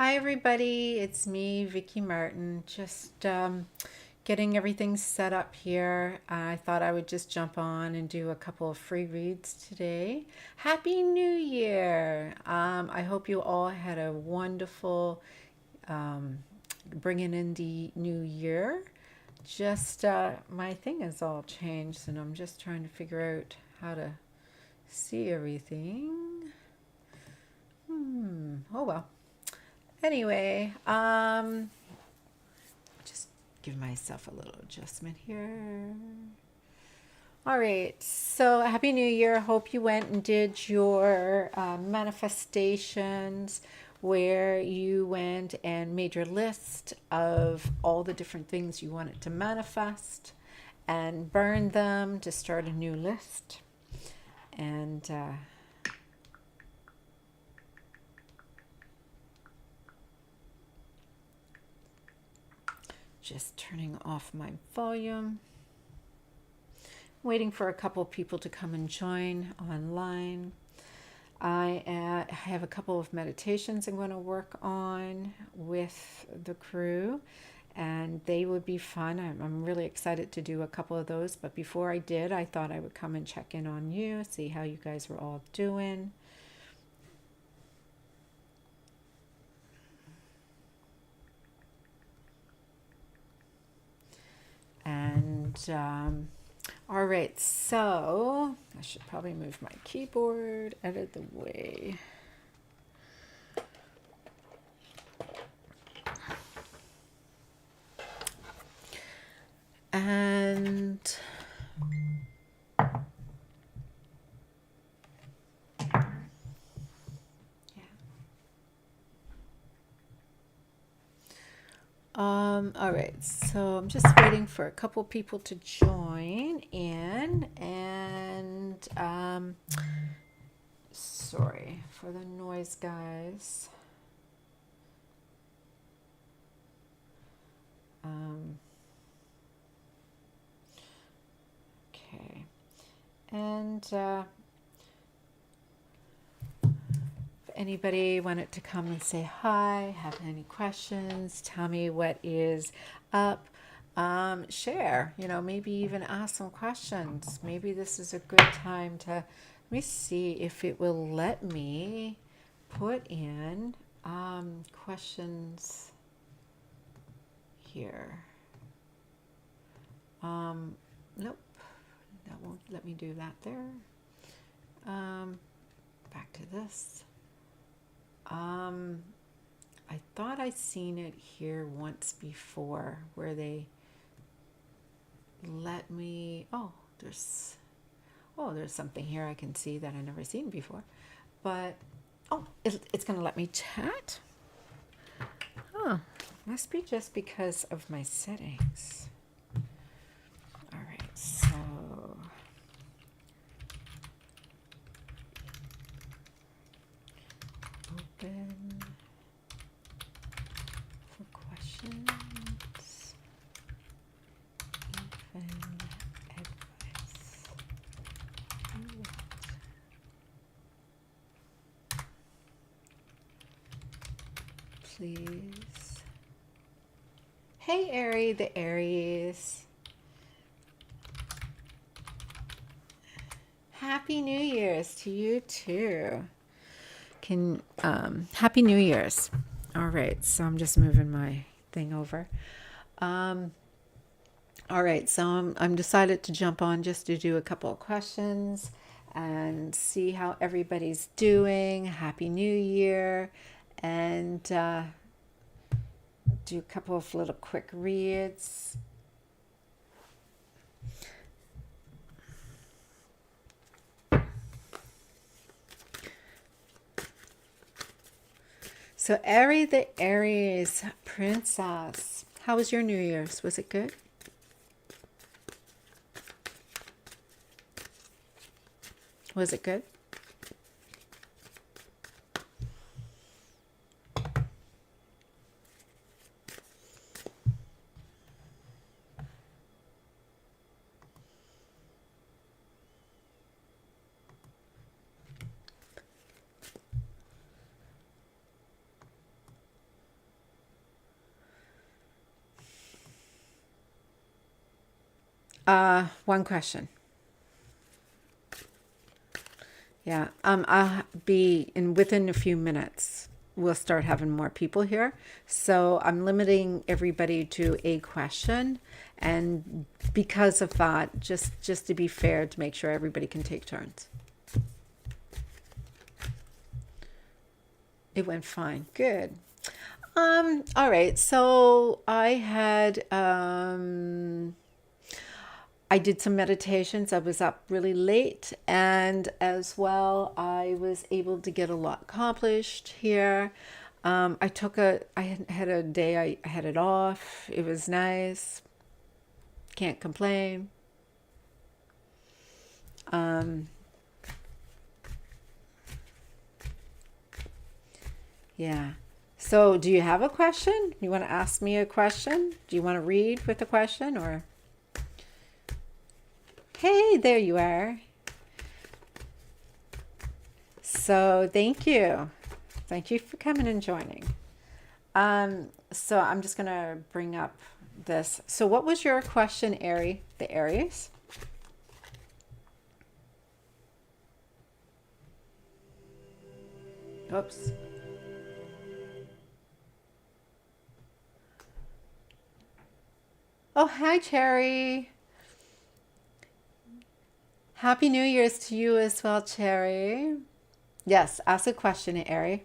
Hi everybody, it's me, Vicky Martin. Just getting everything set up here. I thought I would just jump on and do a couple of free reads today. Happy New Year! I hope you all had a wonderful bringing in the new year. Just my thing has all changed, and I'm just trying to figure out how to see everything. Oh well. Anyway, just give myself a little adjustment here. All right, so Happy New Year. Hope you went and did your manifestations where you went and made your list of all the different things you wanted to manifest and burned them to start a new list. And just turning off my volume. Waiting for a couple of people to come and join online. I have a couple of meditations I'm going to work on with the crew, and they would be fun. I'm really excited to do a couple of those, but before I did, I thought I would come and check in on you, see how you guys were all doing. And all right, so I should probably move my keyboard out of the way. And all right, so I'm just waiting for a couple people to join in, and sorry for the noise, guys. Okay, and if anybody wanted to come and say hi, have any questions, tell me what is up. Share, maybe even ask some questions. Maybe this is a good time to, let me see if it will let me put in questions here. Nope, that won't let me do that there. Back to this. I thought I'd seen it here once before where they let me, there's something here I can see that I've never seen before. But, it's going to let me chat? Huh, must be just because of my settings. All right, so open for questions, even advice. Please. Hey, the Aries. Happy New Year's to you too. Happy New Year's. All right, so I'm just moving my thing over. All right, so I'm decided to jump on just to do a couple of questions and see how everybody's doing. Happy New Year, and do a couple of little quick reads. So, the Aries princess, how was your New Year's? Was it good? Was it good? One question. Yeah, I'll be within a few minutes. We'll start having more people here. So I'm limiting everybody to a question. And because of that, just to be fair, to make sure everybody can take turns. It went fine. Good. All right. So I did some meditations. I was up really late, and as well, I was able to get a lot accomplished here. I had a day, I had it off. It was nice. Can't complain. Yeah. So, do you have a question? You want to ask me a question? Do you want to read with a question or? Hey, there you are. So, thank you. Thank you for coming and joining. So I'm just going to bring up this. So what was your question, Aries? The Aries? Oops. Oh, hi, Cherry. Happy New Year's to you as well, Cherry. Yes, ask a question, Aries.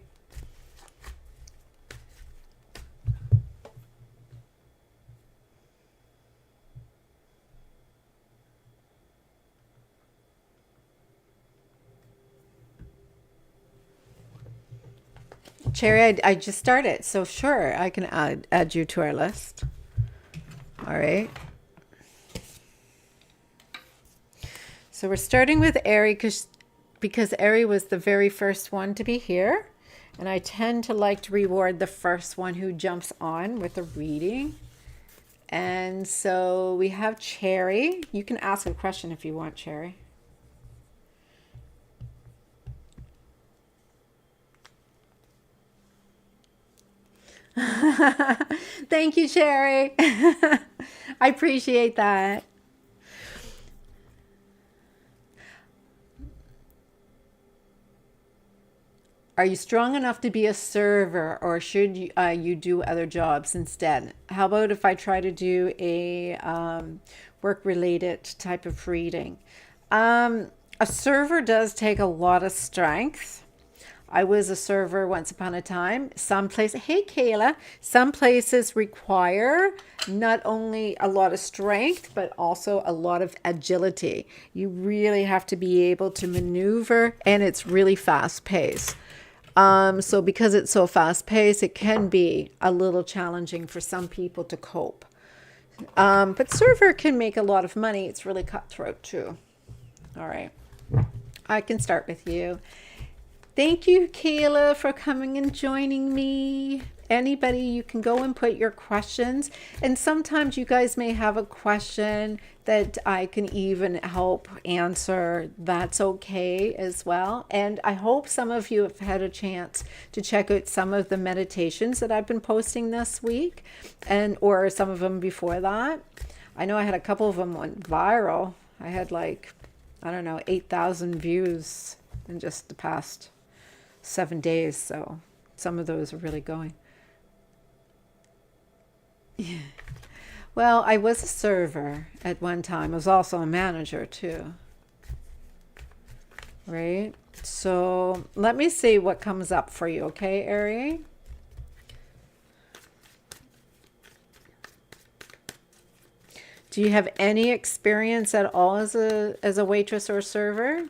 Cherry, I just started, so sure, I can add you to our list. All right. So we're starting with Aries because Aries was the very first one to be here. And I tend to like to reward the first one who jumps on with a reading. And so we have Cherry. You can ask a question if you want, Cherry. Thank you, Cherry. I appreciate that. Are you strong enough to be a server, or should you do other jobs instead? How about if I try to do a work-related type of reading? A server does take a lot of strength. I was a server once upon a time. Some places, hey Kayla, some places require not only a lot of strength, but also a lot of agility. You really have to be able to maneuver, and it's really fast paced. So because it's so fast paced, it can be a little challenging for some people to cope. But server can make a lot of money. It's really cutthroat too. All right. I can start with you. Thank you, Kayla, for coming and joining me. Anybody, you can go and put your questions. And sometimes you guys may have a question that I can even help answer. That's okay as well. And I hope some of you have had a chance to check out some of the meditations that I've been posting this week, or some of them before that. I know I had a couple of them went viral. I had 8,000 views in just the past 7 days. So some of those are really going. Yeah. Well, I was a server at one time. I was also a manager too. Right? So let me see what comes up for you, okay, Aries? Do you have any experience at all as a waitress or server?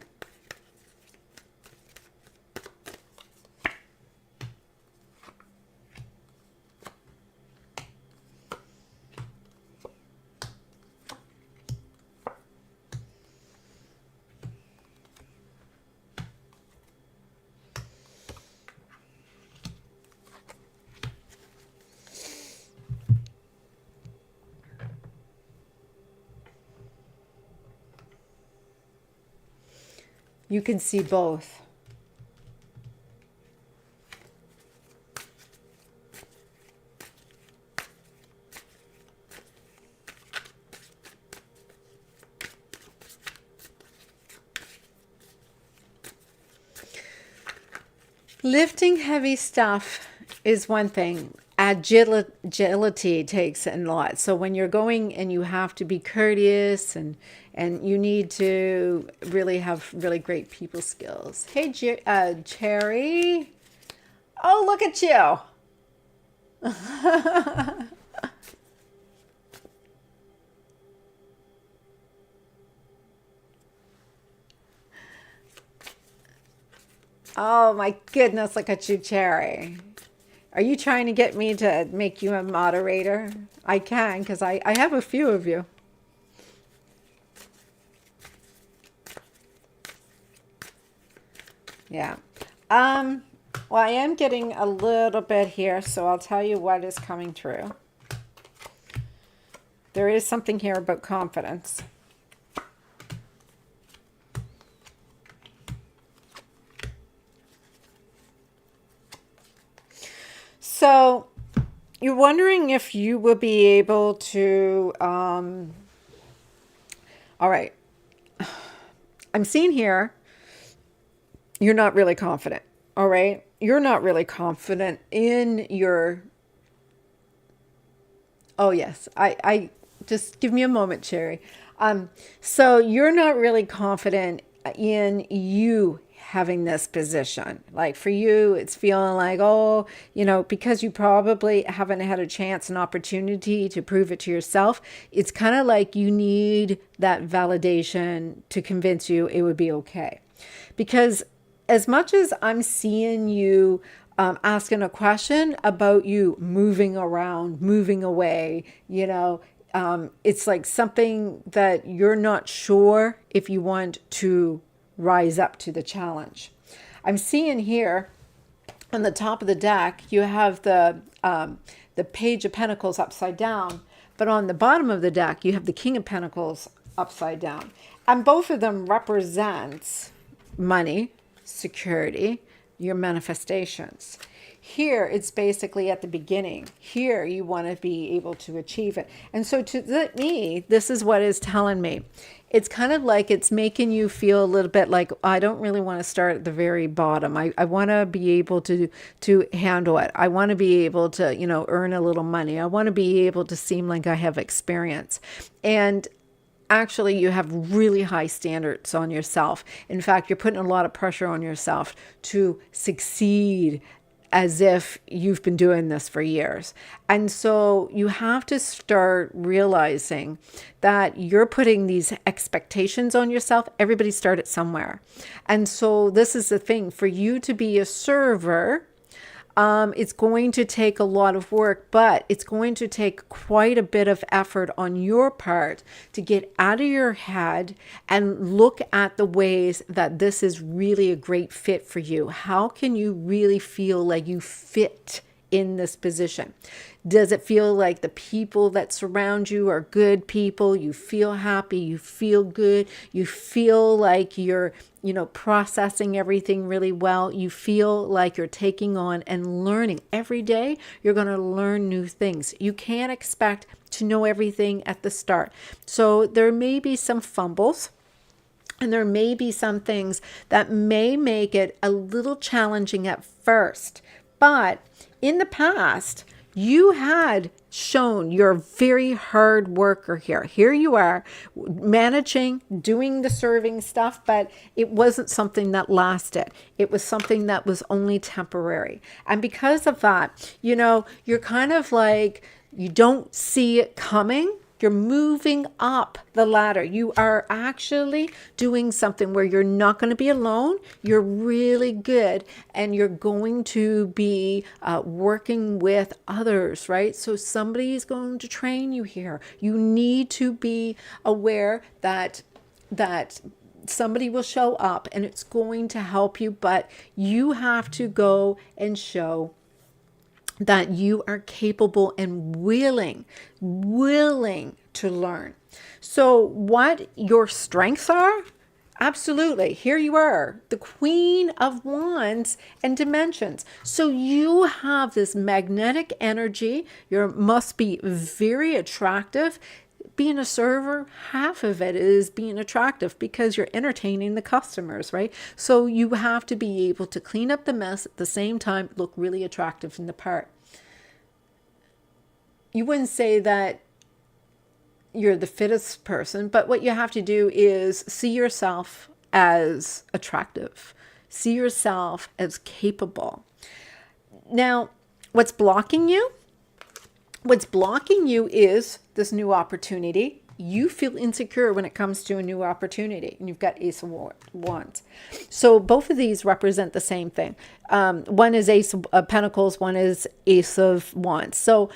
You can see both. Lifting heavy stuff is one thing. Agility takes a lot. So when you're going and you have to be courteous and you need to really have really great people skills. Hey, Cherry. Oh, look at you. Oh my goodness, look at you, Cherry. Are you trying to get me to make you a moderator? I can, because I have a few of you. Yeah. Well, I am getting a little bit here, so I'll tell you what is coming through. There is something here about confidence. So you're wondering if you will be able to, all right. I'm seeing here, you're not really confident. All right. You're not really confident in your, oh yes, I just give me a moment, Cherry. So you're not really confident in you having this position. Like for you, it's feeling like, oh, because you probably haven't had a chance, an opportunity to prove it to yourself. It's kind of like you need that validation to convince you it would be okay. Because as much as I'm seeing you asking a question about you moving around, moving away, it's like something that you're not sure if you want to rise up to the challenge. I'm seeing here on the top of the deck, you have the Page of Pentacles upside down, but on the bottom of the deck, you have the King of Pentacles upside down. And both of them represents money, security, your manifestations. Here, it's basically at the beginning. Here, you want to be able to achieve it. And so to me, this is what is telling me. It's kind of like it's making you feel a little bit like, I don't really want to start at the very bottom. I want to be able to handle it. I want to be able to, earn a little money. I want to be able to seem like I have experience. And actually, you have really high standards on yourself. In fact, you're putting a lot of pressure on yourself to succeed as if you've been doing this for years. And so you have to start realizing that you're putting these expectations on yourself. Everybody started somewhere. And so this is the thing, for you to be a server, it's going to take a lot of work, but it's going to take quite a bit of effort on your part to get out of your head and look at the ways that this is really a great fit for you. How can you really feel like you fit in this position? Does it feel like the people that surround you are good people? You feel happy, you feel good, you feel like you're processing everything really well. You feel like you're taking on and learning. Every day, you're going to learn new things. You can't expect to know everything at the start. So there may be some fumbles, and there may be some things that may make it a little challenging at first. But in the past, you had shown you're a very hard worker here. Here you are managing, doing the serving stuff, but it wasn't something that lasted. It was something that was only temporary. And because of that, you're kind of like, you don't see it coming. You're moving up the ladder. You are actually doing something where you're not going to be alone. You're really good, and you're going to be working with others, right? So somebody is going to train you here. You need to be aware that somebody will show up and it's going to help you, but you have to go and show that you are capable and willing to learn. So what your strengths are? Absolutely. Here you are, the Queen of Wands and Dimensions. So you have this magnetic energy. You must be very attractive. being a server, half of it is being attractive because you're entertaining the customers, right? So you have to be able to clean up the mess at the same time, look really attractive in the part. You wouldn't say that you're the fittest person, but what you have to do is see yourself as attractive, see yourself as capable. Now, what's blocking you? What's blocking you is this new opportunity. You feel insecure when it comes to a new opportunity, and you've got Ace of Wands. So both of these represent the same thing. One is Ace of Pentacles, one is Ace of Wands. So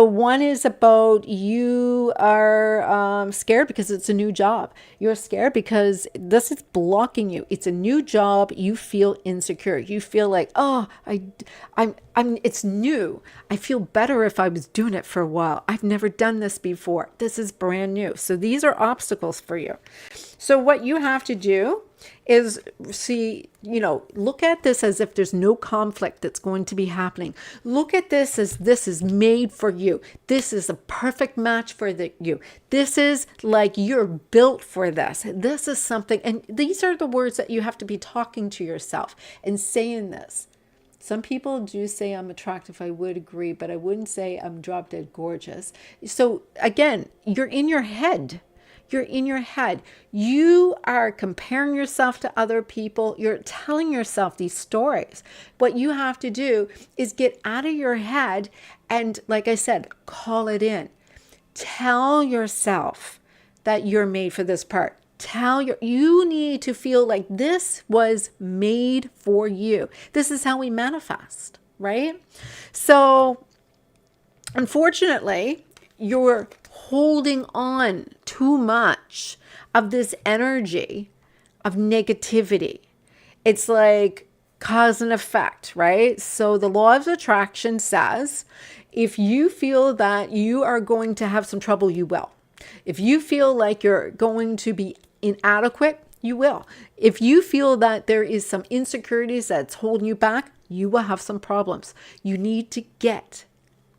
one is about you are scared because it's a new job. You're scared because this is blocking you. It's a new job. You feel insecure. You feel like, oh, it's new. I feel better if I was doing it for a while. I've never done this before. This is brand new. So these are obstacles for you. So what you have to do is look at this as if there's no conflict that's going to be happening. Look at this as this is made for you. This is a perfect match for you. This is like you're built for this. This is something, and these are the words that you have to be talking to yourself and saying this. Some people do say I'm attractive. I would agree, but I wouldn't say I'm drop dead gorgeous. So again, you're in your head. You're in your head. You are comparing yourself to other people. You're telling yourself these stories. What you have to do is get out of your head and, like I said, call it in. Tell yourself that you're made for this part. You need to feel like this was made for you. This is how we manifest, right? So unfortunately, you're holding on too much of this energy of negativity. It's like cause and effect, right? So the law of attraction says, if you feel that you are going to have some trouble, you will. If you feel like you're going to be inadequate, you will. If you feel that there is some insecurities that's holding you back, you will have some problems. You need to get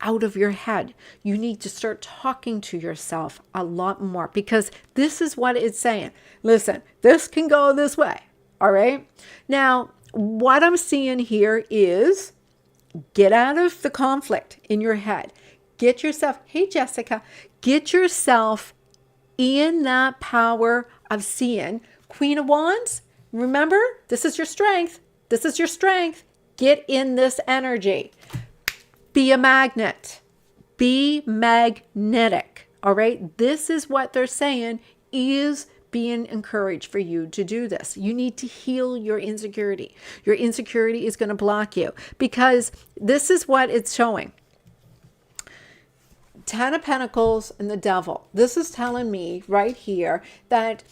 out of your head. You need to start talking to yourself a lot more, because this is what it's saying. Listen, this can go this way. All right. Now, what I'm seeing here is get out of the conflict in your head. Get yourself, hey, Jessica, get yourself in that power of seeing. Queen of Wands, remember, this is your strength. This is your strength. Get in this energy. Be a magnet. Be magnetic. All right. This is what they're saying is being encouraged for you to do this. You need to heal your insecurity. Your insecurity is going to block you, because this is what it's showing. 10 of Pentacles and the Devil. This is telling me right here that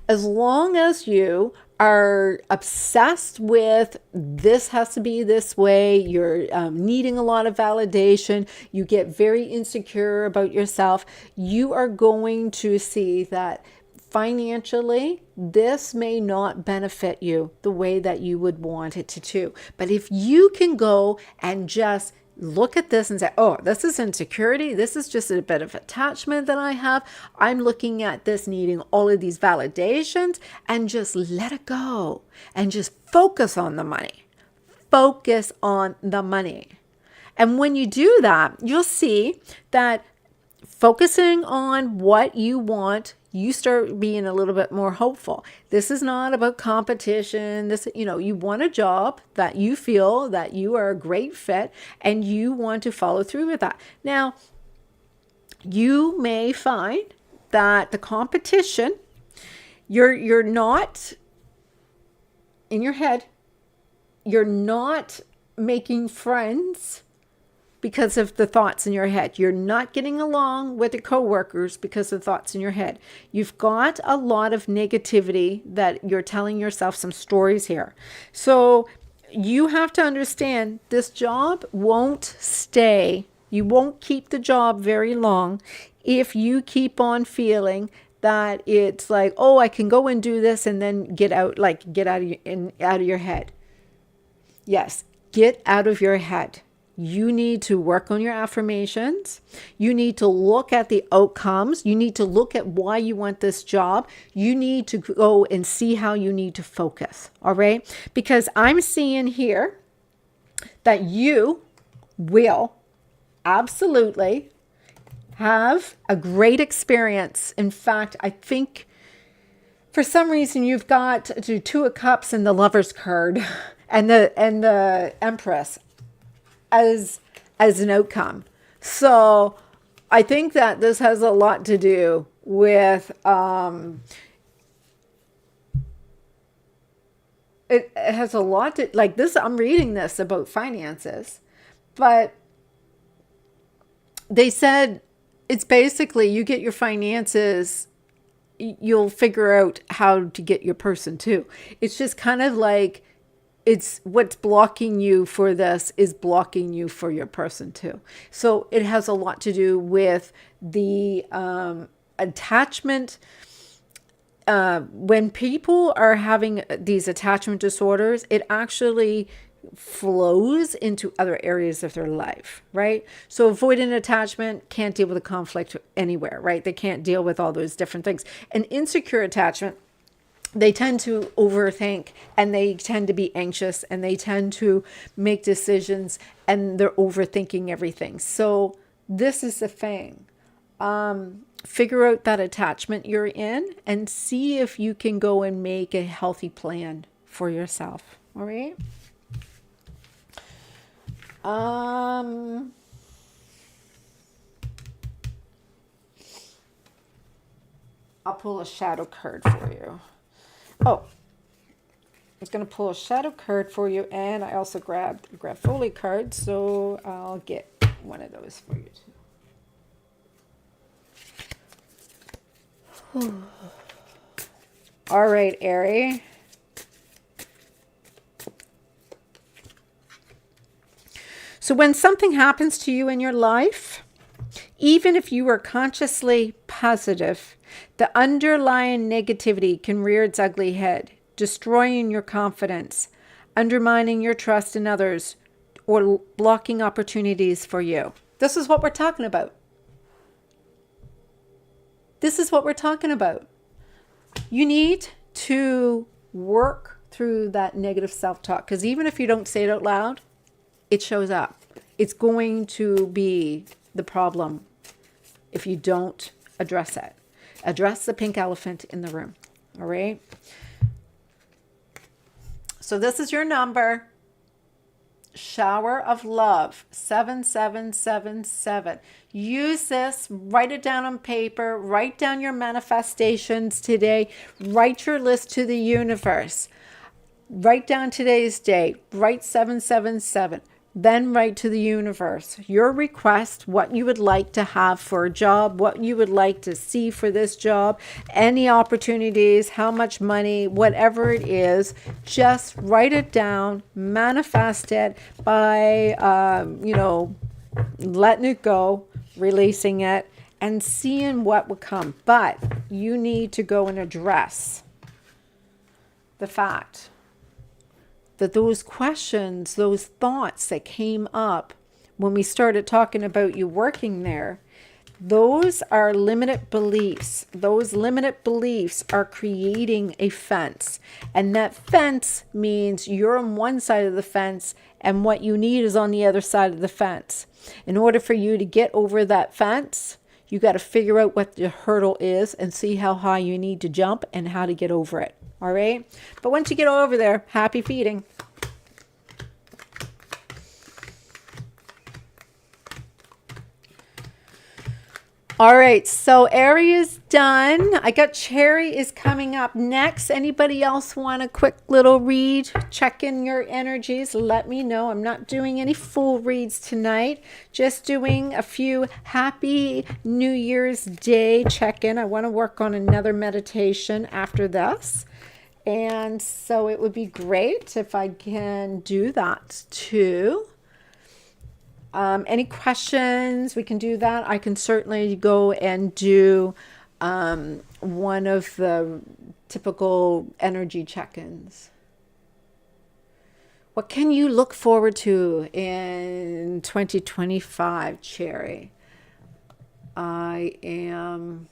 as long as you are obsessed with this has to be this way, you're needing a lot of validation, you get very insecure about yourself, you are going to see that financially, this may not benefit you the way that you would want it to. But if you can go and just look at this and say, oh, this is insecurity. This is just a bit of attachment that I have. I'm looking at this needing all of these validations, and just let it go and just focus on the money. Focus on the money. And when you do that, you'll see that focusing on what you want, you start being a little bit more hopeful. This is not about competition. You want a job that you feel that you are a great fit, and you want to follow through with that. Now, you may find that the competition, you're not in your head, you're not making friends because of the thoughts in your head. You're not getting along with your coworkers because of the thoughts in your head. You've got a lot of negativity that you're telling yourself some stories here. So you have to understand this job won't stay. You won't keep the job very long if you keep on feeling that it's like, oh, I can go and do this and then get out of your head. Yes, get out of your head. You need to work on your affirmations. You need to look at the outcomes. You need to look at why you want this job. You need to go and see how you need to focus. All right. Because I'm seeing here that you will absolutely have a great experience. In fact, I think for some reason you've got the Two of Cups and the Lover's card and the Empress as an outcome. So I think that this has a lot to do with it has a lot to, like this, I'm reading this about finances, but they said it's basically you get your finances, you'll figure out how to get your person too. It's just kind of like it's what's blocking you for this is blocking you for your person too. So it has a lot to do with the attachment. When people are having these attachment disorders, it actually flows into other areas of their life, right? So avoidant attachment can't deal with a conflict anywhere, right? They can't deal with all those different things. An insecure attachment, they tend to overthink and they tend to be anxious and they tend to make decisions and they're overthinking everything. So this is the thing. Figure out that attachment you're in and see if you can go and make a healthy plan for yourself. All right. I'll pull a shadow card for you. Oh, I was going to pull a shadow card for you, and I also grabbed a Foley card, so I'll get one of those for you too. All right, Aries. So when something happens to you in your life, even if you are consciously positive, the underlying negativity can rear its ugly head, destroying your confidence, undermining your trust in others, or blocking opportunities for you. This is what we're talking about. This is what we're talking about. You need to work through that negative self-talk, because even if you don't say it out loud, it shows up. It's going to be the problem if you don't address it. Address the pink elephant in the room. All right. So this is your number. Shower of Love, 7777. Use this, write it down on paper, write down your manifestations today, write your list to the universe, write down today's date, write 777. Then write to the universe your request, what you would like to have for a job, what you would like to see for this job, any opportunities, how much money, whatever it is. Just write it down, manifest it by, letting it go, releasing it, and seeing what will come. But you need to go and address the fact that those questions, those thoughts that came up when we started talking about you working there, those are limited beliefs. Those limited beliefs are creating a fence. And that fence means you're on one side of the fence and what you need is on the other side of the fence. In order for you to get over that fence, you got to figure out what the hurdle is and see how high you need to jump and how to get over it. All right. But once you get over there, happy feeding. All right. So Aries done. I got Cherry is coming up next. Anybody else want a quick little read? Check in your energies. Let me know. I'm not doing any full reads tonight. Just doing a few happy New Year's Day check-in. I want to work on another meditation after this. And so it would be great if I can do that too. Any questions? We can do that. I can certainly go and do one of the typical energy check-ins. What can you look forward to in 2025, Cherry? I am...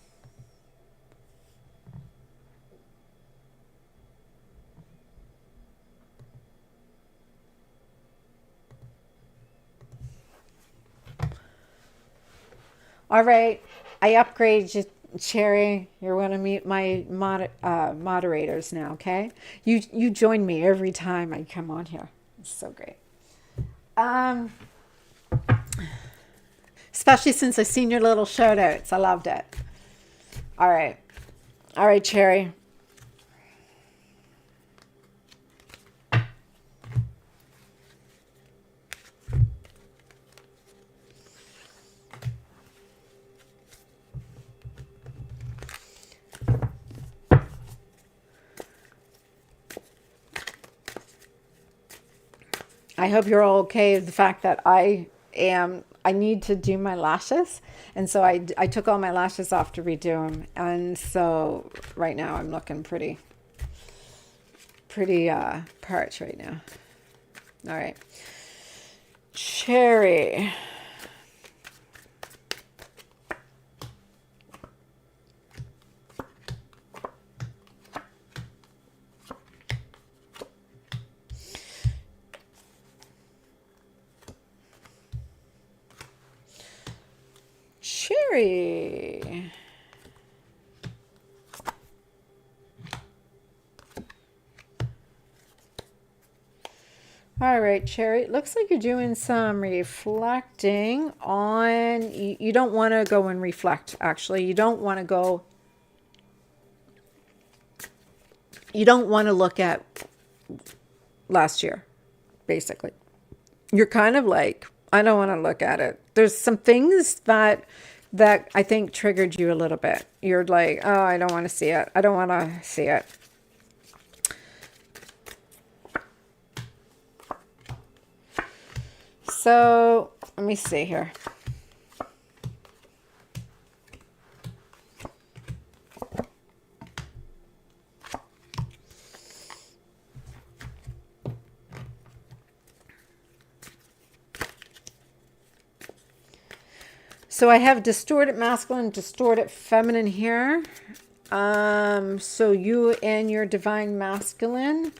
All right, I upgrade you, Cherry. You're going to meet my moderators now, okay? You join me every time I come on here. It's so great. Um, Especially since I seen your little shout outs. I loved it. All right. All right, Cherry. I hope you're all okay with the fact that I need to do my lashes. And so I took all my lashes off to redo them. And so right now I'm looking pretty parched right now. All right. Cherry. Cherry. All right, Cherry. It looks like you're doing some reflecting on... You don't want to go and reflect, actually. You don't want to go... You don't want to look at last year, basically. You're kind of like, I don't want to look at it. There's some things that I think triggered you a little bit. You're like, oh, I don't want to see it. I don't want to see it. So let me see here. So I have distorted masculine, distorted feminine here. So you and your divine masculine,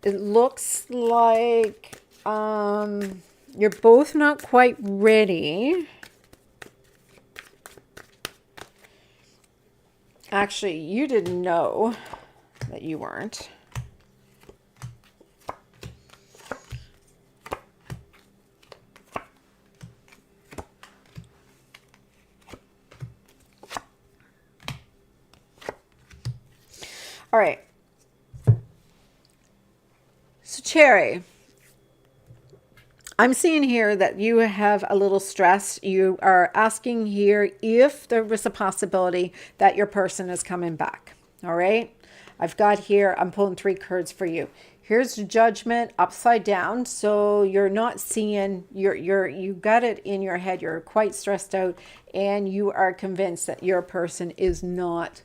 it looks like you're both not quite ready. Actually, you didn't know that you weren't. All right. So, Cherry, I'm seeing here that you have a little stress. You are asking here if there was a possibility that your person is coming back. All right. I've got here, I'm pulling 3 cards for you. Here's the Judgment upside down. So you're not seeing, you got it in your head. You're quite stressed out and you are convinced that your person is not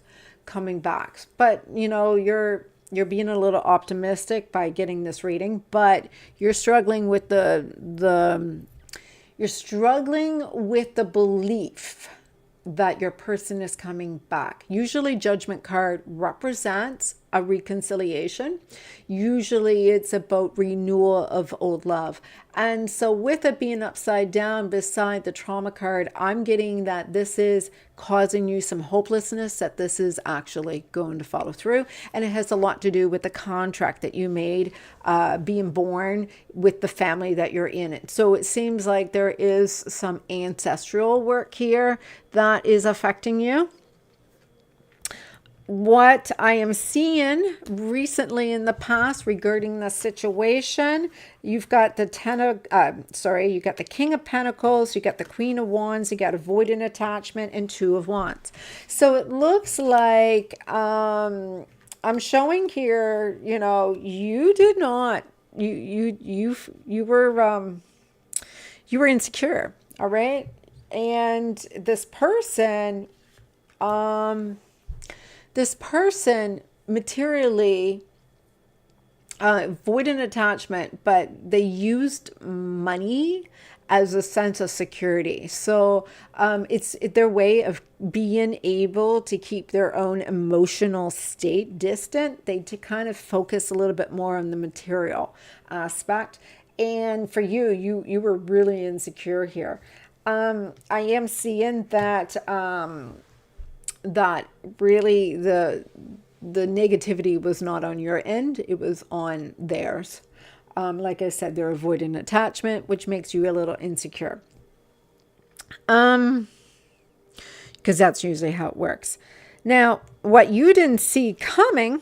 coming back. But, you know, you're being a little optimistic by getting this reading, but you're struggling with you're struggling with the belief that your person is coming back. Usually Judgment card represents a reconciliation. Usually it's about renewal of old love. And so with it being upside down beside the trauma card, I'm getting that this is causing you some hopelessness, that this is actually going to follow through. And it has a lot to do with the contract that you made being born with the family that you're in it. So it seems like there is some ancestral work here that is affecting you. What I am seeing recently in the past regarding the situation, you've got the you got the King of Pentacles, you got the Queen of Wands, you got avoidant attachment, and Two of Wands. So it looks like I'm showing here, you know, you did not, you were insecure, all right, and this person materially avoidant attachment, but they used money as a sense of security. So it's their way of being able to keep their own emotional state distant. They to kind of focus a little bit more on the material aspect. And for you were really insecure here. I am seeing that that really the negativity was not on your end, it was on theirs. Like I said, they're avoiding attachment, which makes you a little insecure. Because that's usually how it works. Now, what you didn't see coming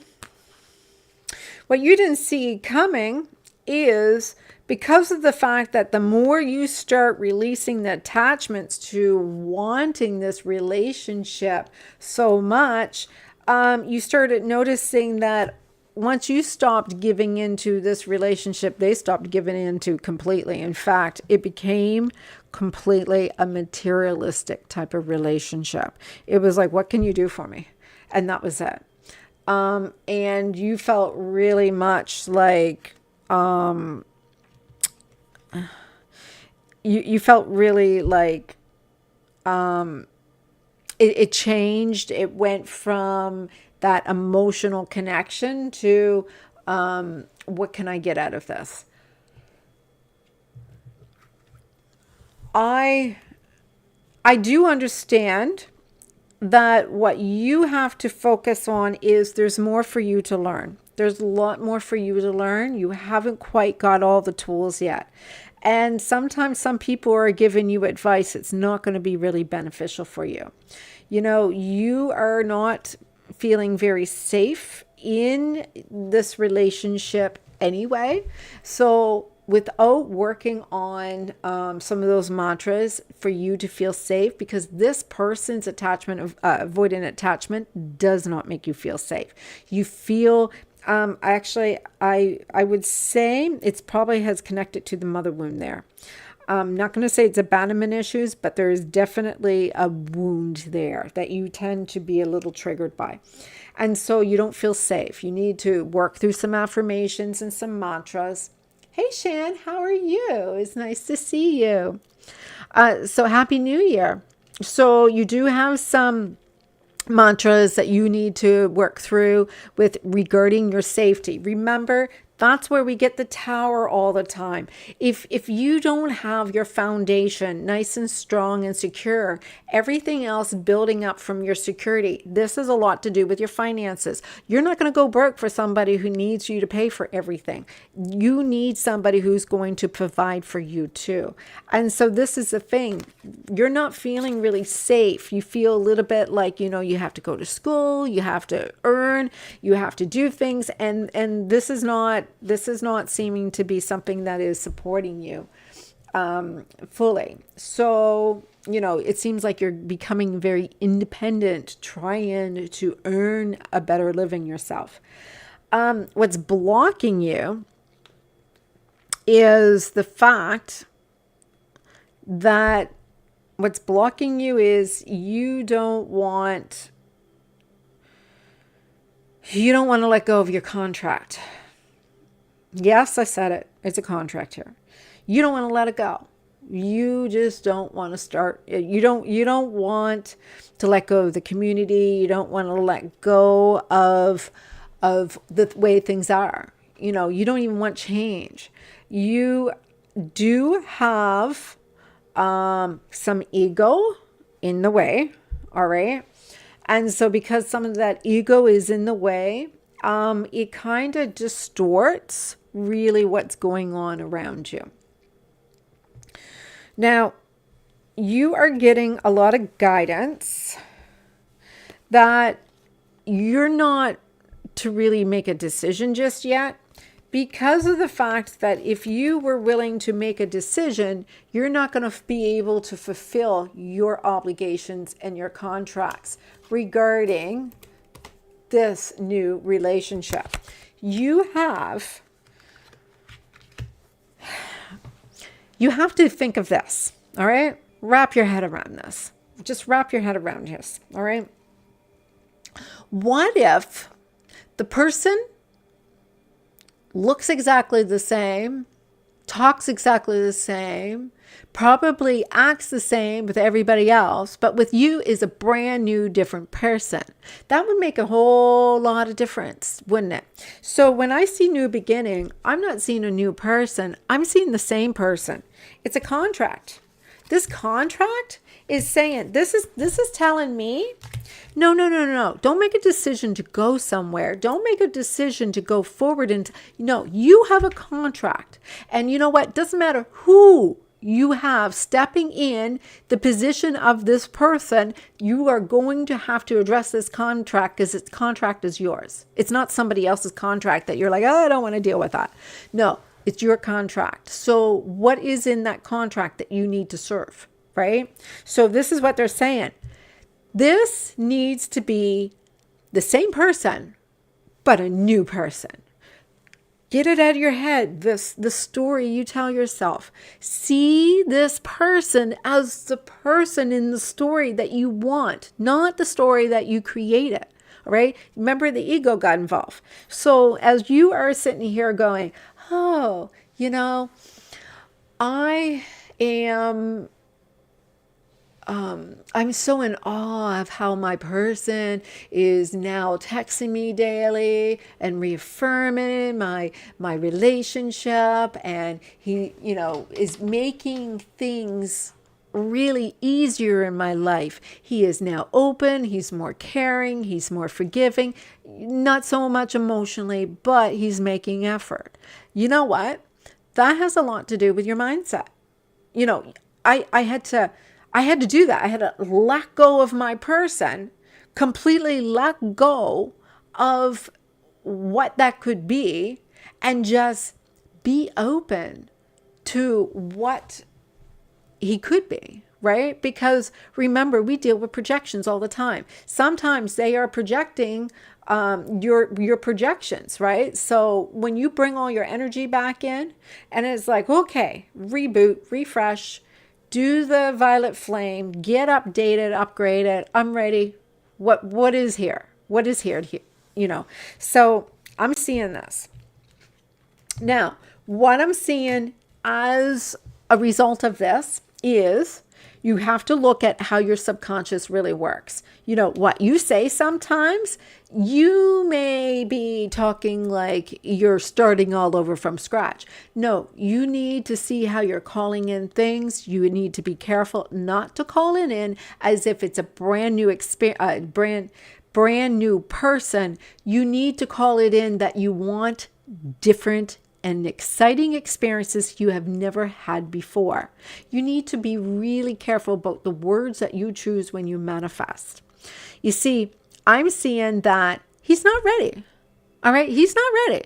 is because of the fact that the more you start releasing the attachments to wanting this relationship so much, you started noticing that once you stopped giving into this relationship, they stopped giving into completely. In fact, it became completely a materialistic type of relationship. It was like, what can you do for me? And that was it. And you felt really much like, you felt really like, it changed. It went from that emotional connection to what can I get out of this? I do understand that what you have to focus on is there's more for you to learn. There's a lot more for you to learn. You haven't quite got all the tools yet. And sometimes some people are giving you advice that's not going to be really beneficial for you. You know, you are not feeling very safe in this relationship anyway. So without working on some of those mantras for you to feel safe, because this person's attachment of avoidant attachment does not make you feel safe. You feel actually, I would say it's probably has connected to the mother wound there. I'm not going to say it's abandonment issues, but there is definitely a wound there that you tend to be a little triggered by. And so you don't feel safe. You need to work through some affirmations and some mantras. Hey, Shan, how are you? It's nice to see you. So Happy New Year. So you do have some mantras that you need to work through with regarding your safety. Remember, that's where we get the tower all the time. If you don't have your foundation nice and strong and secure, everything else building up from your security, this has a lot to do with your finances. You're not going to go broke for somebody who needs you to pay for everything. You need somebody who's going to provide for you too. And so this is the thing. You're not feeling really safe. You feel a little bit like, you know, you have to go to school, you have to earn, you have to do things, and this is not seeming to be something that is supporting you fully. So, you know, it seems like you're becoming very independent, trying to earn a better living yourself. What's blocking you is the fact that you don't want to let go of your contract. Yes, I said it. It's a contract here. You don't want to let it go. You just don't want to start. You don't want to let go of the community. You don't want to let go of the way things are. You know, you don't even want change. You do have some ego in the way. All right. And so because some of that ego is in the way, it kind of distorts really what's going on around you. Now, you are getting a lot of guidance that you're not to really make a decision just yet, because of the fact that if you were willing to make a decision, you're not going to be able to fulfill your obligations and your contracts regarding this new relationship. You have to think of this, all right? Wrap your head around this. Just wrap your head around this, all right? What if the person looks exactly the same, talks exactly the same, probably acts the same with everybody else, but with you is a brand new, different person. That would make a whole lot of difference, wouldn't it? So when I see new beginning, I'm not seeing a new person, I'm seeing the same person. It's a contract. This contract is saying, this is telling me, no, no, no, no, no. Don't make a decision to go somewhere. Don't make a decision to go forward. And no, you have a contract. And you know what? Doesn't matter who you have stepping in the position of this person, you are going to have to address this contract because its contract is yours. It's not somebody else's contract that you're like, oh, I don't want to deal with that. No, it's your contract. So what is in that contract that you need to serve, right? So this is what they're saying. This needs to be the same person, but a new person. Get it out of your head, the story you tell yourself. See this person as the person in the story that you want, not the story that you created. All right? Remember, the ego got involved. So as you are sitting here going, oh, I am I'm so in awe of how my person is now texting me daily and reaffirming my relationship, and he, is making things really easier in my life. He is now open, he's more caring, he's more forgiving, not so much emotionally, but he's making effort. You know what? That has a lot to do with your mindset. I had to do that. I had to let go of my person, completely let go of what that could be, and just be open to what he could be, right? Because remember, we deal with projections all the time. Sometimes they are projecting your projections, right? So when you bring all your energy back in, and it's like, okay, reboot, refresh, do the violet flame, get updated, upgraded. I'm ready. What is here? What is here? So I'm seeing this. Now, what I'm seeing as a result of this is you have to look at how your subconscious really works. What you say sometimes, you may be talking like you're starting all over from scratch. No, you need to see how you're calling in things. You need to be careful not to call it in as if it's a brand new brand new person. You need to call it in that you want different and exciting experiences you have never had before. You need to be really careful about the words that you choose when you manifest. You see, I'm seeing that he's not ready. All right, he's not ready.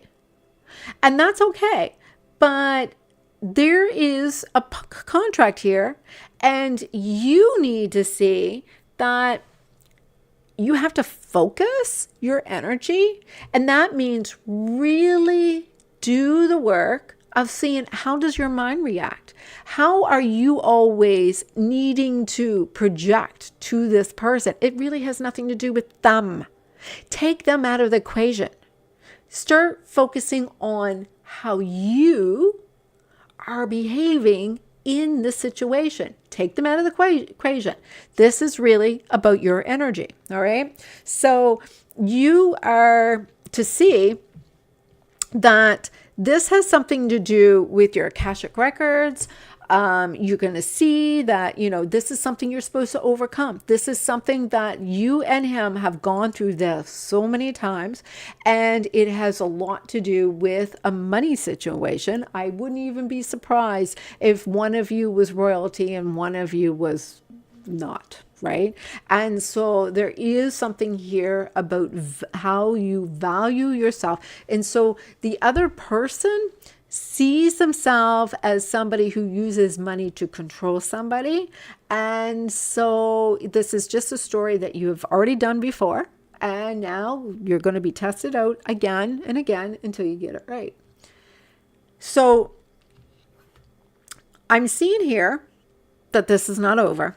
And that's okay. But there is a contract here, and you need to see that you have to focus your energy, and that means really do the work of seeing how does your mind react? How are you always needing to project to this person? It really has nothing to do with them. Take them out of the equation. Start focusing on how you are behaving in the situation. Take them out of the equation. This is really about your energy. All right. So you are to see that this has something to do with your Akashic records. You're going to see that, this is something you're supposed to overcome. This is something that you and him have gone through this so many times, and it has a lot to do with a money situation. I wouldn't even be surprised if one of you was royalty and one of you was not. Right? And so there is something here about how you value yourself. And so the other person sees themselves as somebody who uses money to control somebody. And so this is just a story that you have already done before. And now you're going to be tested out again and again until you get it right. So I'm seeing here that this is not over.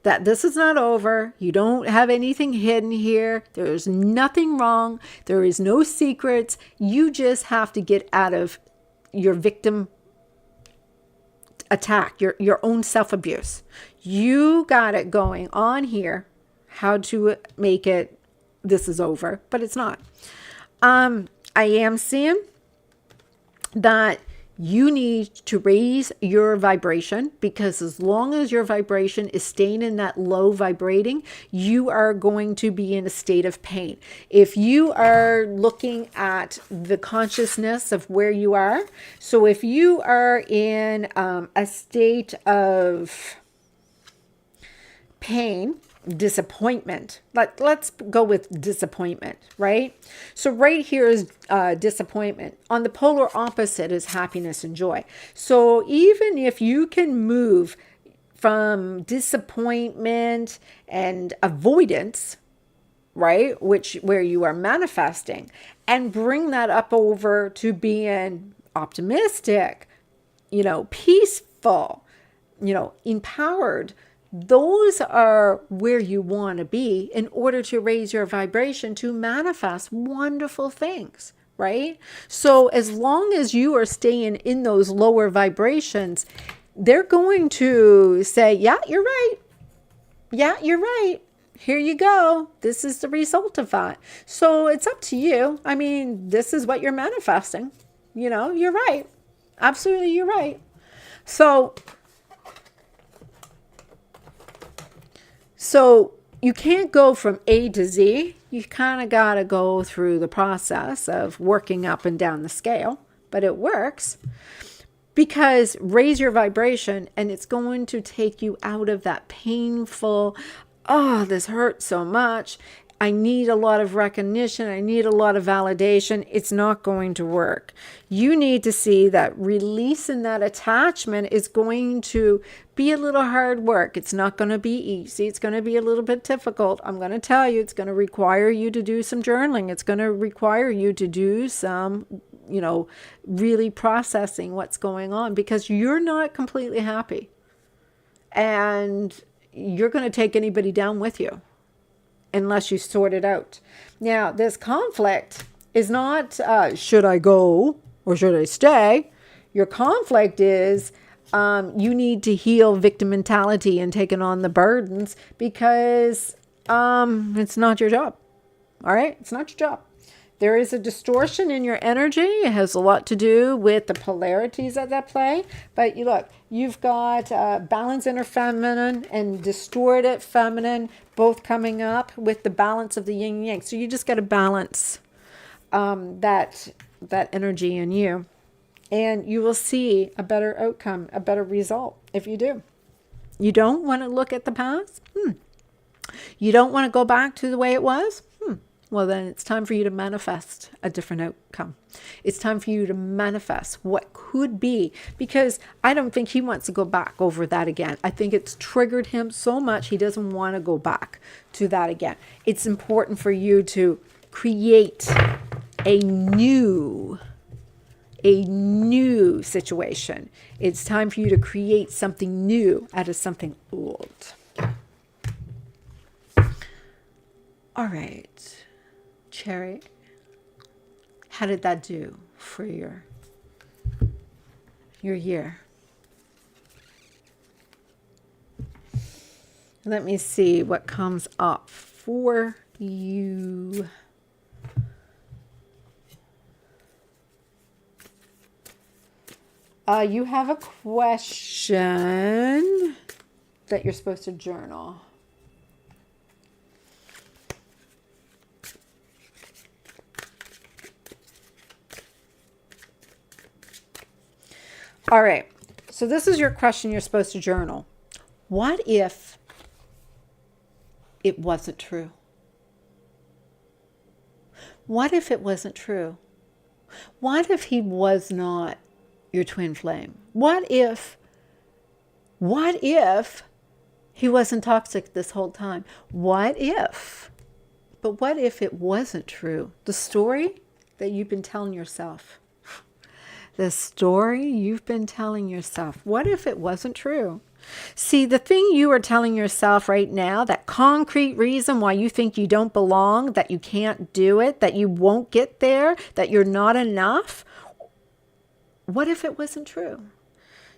that this is not over. You don't have anything hidden here. There's nothing wrong. There is no secrets. You just have to get out of your victim attack, your own self-abuse. You got it going on here. How to make it, this is over, but it's not. I am seeing that you need to raise your vibration, because as long as your vibration is staying in that low vibrating, you are going to be in a state of pain. If you are looking at the consciousness of where you are, so if you are in a state of pain, disappointment. Let's go with disappointment, right? So right here is disappointment. On the polar opposite is happiness and joy. So even if you can move from disappointment and avoidance, right, where you are manifesting, and bring that up over to being optimistic, peaceful, empowered, those are where you want to be in order to raise your vibration to manifest wonderful things, right? So as long as you are staying in those lower vibrations, they're going to say, yeah, you're right. Yeah, you're right. Here you go. This is the result of that. So it's up to you. I mean, this is what you're manifesting. You're right. Absolutely, you're right. So you can't go from A to Z. You kind of got to go through the process of working up and down the scale, but it works because raise your vibration and it's going to take you out of that painful, oh, this hurts so much. I need a lot of recognition. I need a lot of validation. It's not going to work. You need to see that releasing that attachment is going to be a little hard work. It's not going to be easy. It's going to be a little bit difficult. I'm going to tell you, it's going to require you to do some journaling. It's going to require you to do some, really processing what's going on, because you're not completely happy. And you're going to take anybody down with you unless you sort it out. Now, this conflict is not, should I go or should I stay? Your conflict is, you need to heal victim mentality and taking on the burdens because it's not your job. All right? It's not your job. There is a distortion in your energy. It has a lot to do with the polarities that play. But you've got balance inner feminine and distorted feminine both coming up with the balance of the yin and yang. So you just got to balance that energy in you. And you will see a better outcome, a better result if you do. You don't want to look at the past? You don't want to go back to the way it was? Well, then it's time for you to manifest a different outcome. It's time for you to manifest what could be, because I don't think he wants to go back over that again. I think it's triggered him so much he doesn't want to go back to that again. It's important for you to create a new situation. It's time for you to create something new out of something old. All right. Cherry, how did that do for your year? Let me see what comes up for you. You have a question that you're supposed to journal. All right, so this is your question you're supposed to journal. What if it wasn't true? What if it wasn't true? What if he was not your twin flame? What if he wasn't toxic this whole time? What if it wasn't true? The story that you've been telling yourself. The story you've been telling yourself. What if it wasn't true? See, the thing you are telling yourself right now, that concrete reason why you think you don't belong, that you can't do it, that you won't get there, that you're not enough, what if it wasn't true?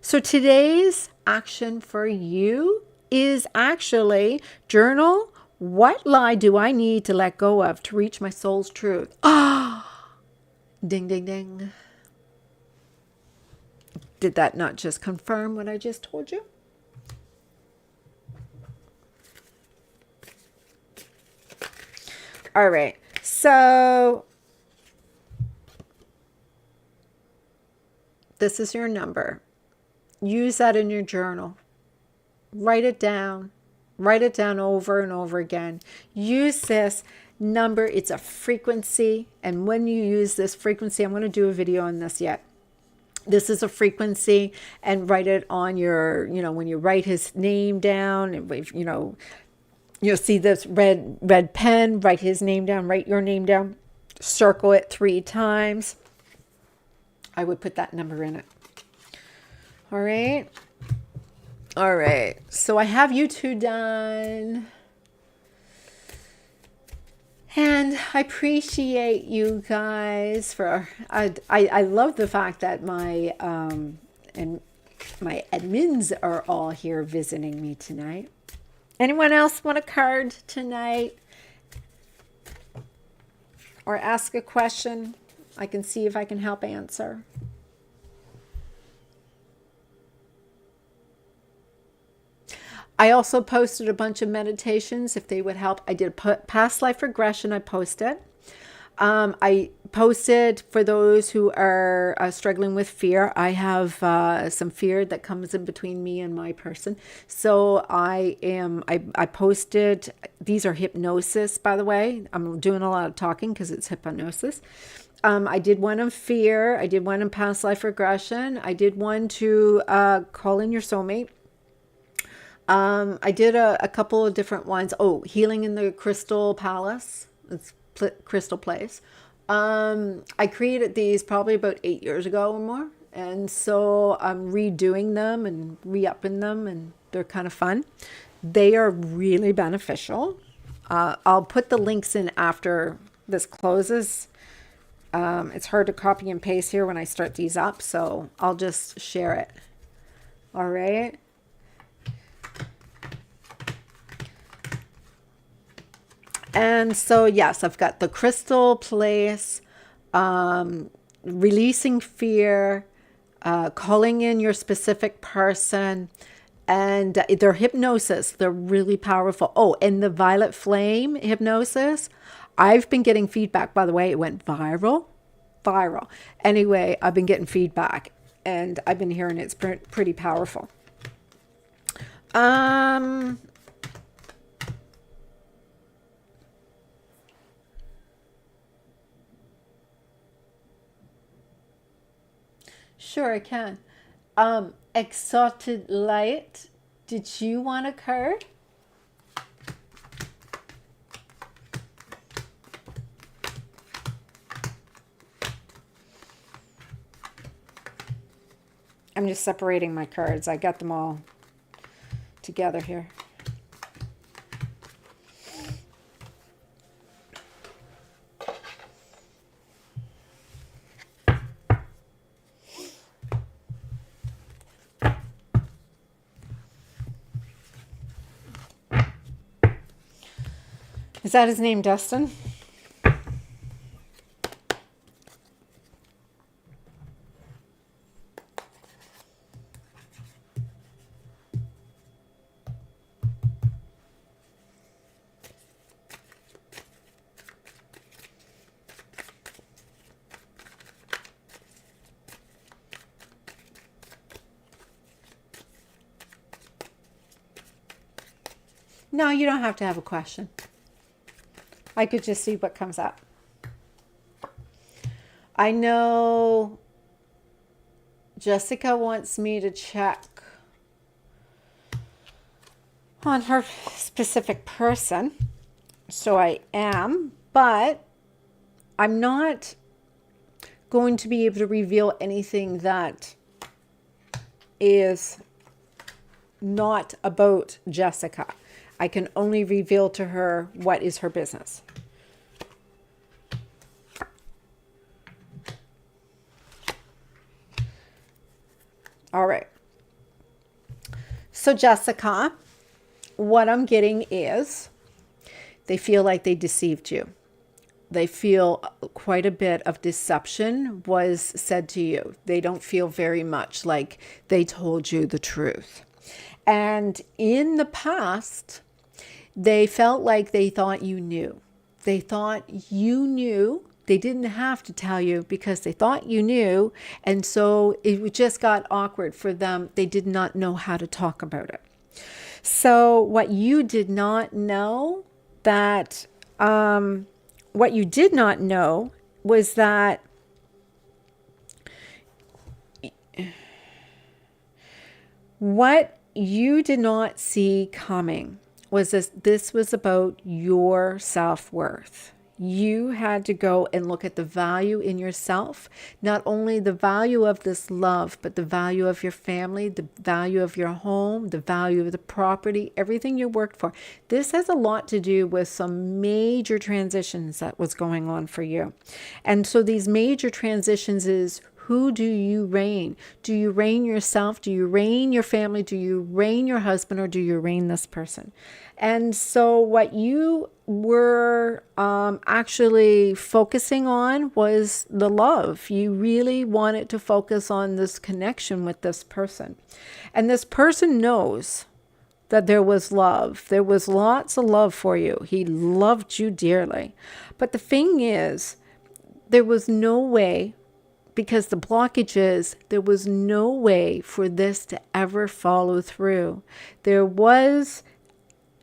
So today's action for you is actually journal, what lie do I need to let go of to reach my soul's truth? Ah, ding, ding, ding. Did that not just confirm what I just told you? All right, so this is your number. Use that in your journal. Write it down. Write it down over and over again. Use this number. It's a frequency. And when you use this frequency, I'm going to do a video on this yet. This is a frequency, and write it on your, when you write his name down, and you'll see this red pen, write his name down, write your name down, circle it 3 times. I would put that number in it. All right. All right. So I have you two done. And I appreciate you guys for, I love the fact that my admins are all here visiting me tonight. Anyone else want a card tonight? Or ask a question? I can see if I can help answer. I also posted a bunch of meditations if they would help. I did past life regression. I posted. I posted for those who are struggling with fear. I have some fear that comes in between me and my person. So I posted, these are hypnosis, by the way. I'm doing a lot of talking because it's hypnosis. I did one on fear. I did one on past life regression. I did one to call in your soulmate. I did a couple of different ones. Oh, healing in the Crystal Palace. It's Crystal Place. I created these probably about 8 years ago or more. And so I'm redoing them and re-upping them, and they're kind of fun. They are really beneficial. I'll put the links in after this closes. It's hard to copy and paste here when I start these up, so I'll just share it. All right. And so, yes, I've got the Crystal Place, releasing fear, calling in your specific person, and they're hypnosis. They're really powerful. Oh, and the Violet Flame hypnosis. I've been getting feedback, by the way. It went viral. Anyway, I've been getting feedback, and I've been hearing it's pretty powerful. Sure, I can. Exalted Light, did you want a card? I'm just separating my cards. I got them all together here. Is that his name, Dustin? No, you don't have to have a question. I could just see what comes up. I know Jessica wants me to check on her specific person. So I am, but I'm not going to be able to reveal anything that is not about Jessica. I can only reveal to her what is her business. All right. So Jessica, what I'm getting is they feel like they deceived you. They feel quite a bit of deception was said to you. They don't feel very much like they told you the truth. And in the past, they felt like they thought you knew. They thought you knew. They didn't have to tell you because they thought you knew. And so it just got awkward for them. They did not know how to talk about it. So what you did not know what you did not know was that what you did not see coming was this was about your self-worth. You had to go and look at the value in yourself, not only the value of this love, but the value of your family, the value of your home, the value of the property, everything you worked for. This has a lot to do with some major transitions that was going on for you. And so these major transitions is, who do you reign? Do you reign yourself? Do you reign your family? Do you reign your husband? Or do you reign this person? And so what you were actually focusing on was the love. You really wanted to focus on this connection with this person. And this person knows that there was love. There was lots of love for you. He loved you dearly. But the thing is, there was no way, because the blockage is, there was no way for this to ever follow through. It was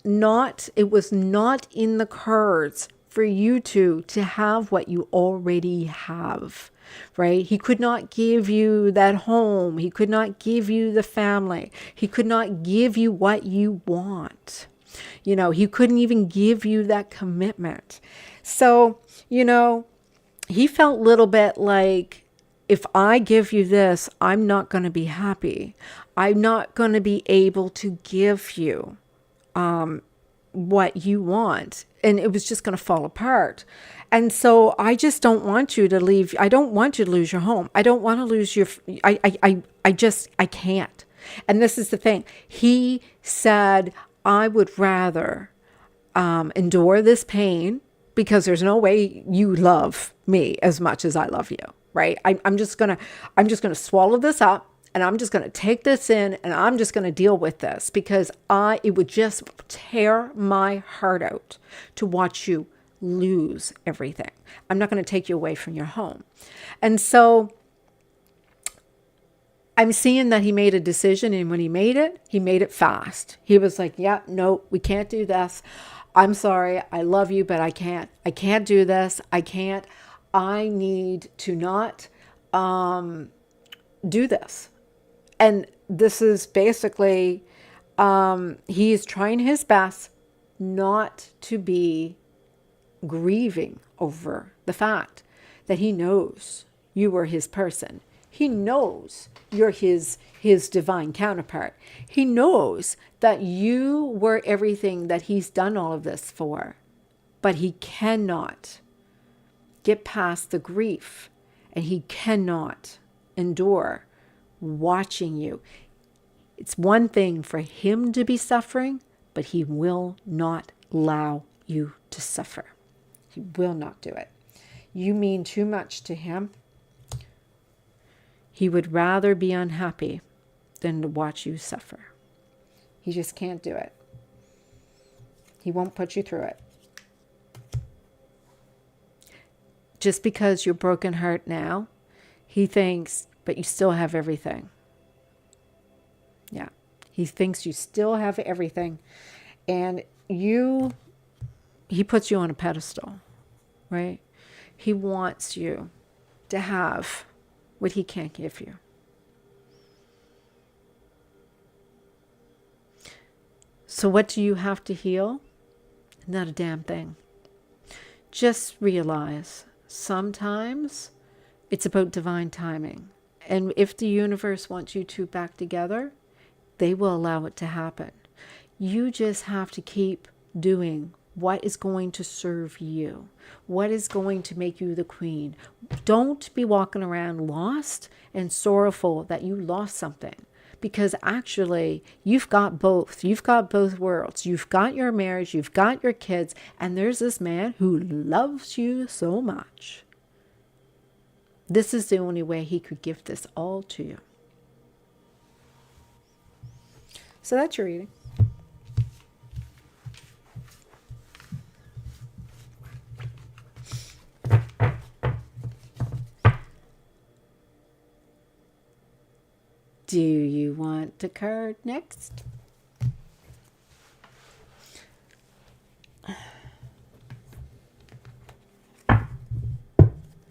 not in the cards for you to have what you already have, right? He could not give you that home. He could not give you the family. He could not give you what you want. He couldn't even give you that commitment. So, he felt a little bit like, if I give you this, I'm not going to be happy. I'm not going to be able to give you what you want. And it was just going to fall apart. And so I just don't want you to leave. I don't want you to lose your home. I don't want to lose your, I can't. And this is the thing. He said, I would rather endure this pain, because there's no way you love me as much as I love you. Right? I'm just gonna swallow this up, and I'm just gonna take this in, and I'm just gonna deal with this, because it would just tear my heart out to watch you lose everything. I'm not gonna take you away from your home. And so I'm seeing that he made a decision, and when he made it fast. He was like, yeah, no, we can't do this. I'm sorry, I love you, but I can't do this. I need to not do this. And this is basically, he's trying his best not to be grieving over the fact that he knows you were his person. He knows you're his divine counterpart. He knows that you were everything that he's done all of this for, but he cannot get past the grief, and he cannot endure watching you. It's one thing for him to be suffering, but he will not allow you to suffer. He will not do it. You mean too much to him. He would rather be unhappy than to watch you suffer. He just can't do it. He won't put you through it. Just because you're broken heart now, he thinks, but you still have everything. Yeah. He thinks you still have everything. And he puts you on a pedestal, right? He wants you to have what he can't give you. So what do you have to heal? Not a damn thing. Just realize sometimes it's about divine timing. And if the universe wants you two back together, they will allow it to happen. You just have to keep doing what is going to serve you, what is going to make you the queen. Don't be walking around lost and sorrowful that you lost something, because actually you've got both. You've got both worlds. You've got your marriage, you've got your kids, and there's this man who loves you so much. This is the only way he could give this all to you. So that's your reading. Do you want a card next?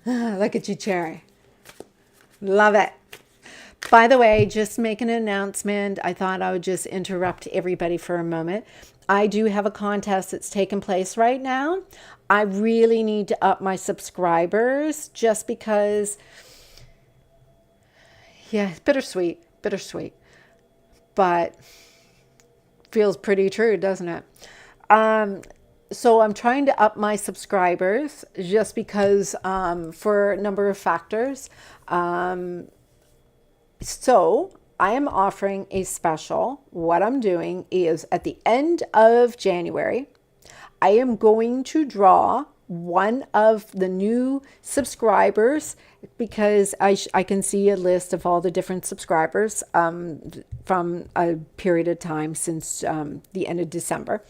Look at you, Cherry. Love it. By the way, just make an announcement. I thought I would just interrupt everybody for a moment. I do have a contest that's taking place right now. I really need to up my subscribers just because, yeah, it's bittersweet, but feels pretty true, doesn't it? So I'm trying to up my subscribers just because for a number of factors. So I am offering a special. What I'm doing is at the end of January, I am going to draw one of the new subscribers, because I can see a list of all the different subscribers from a period of time since the end of December.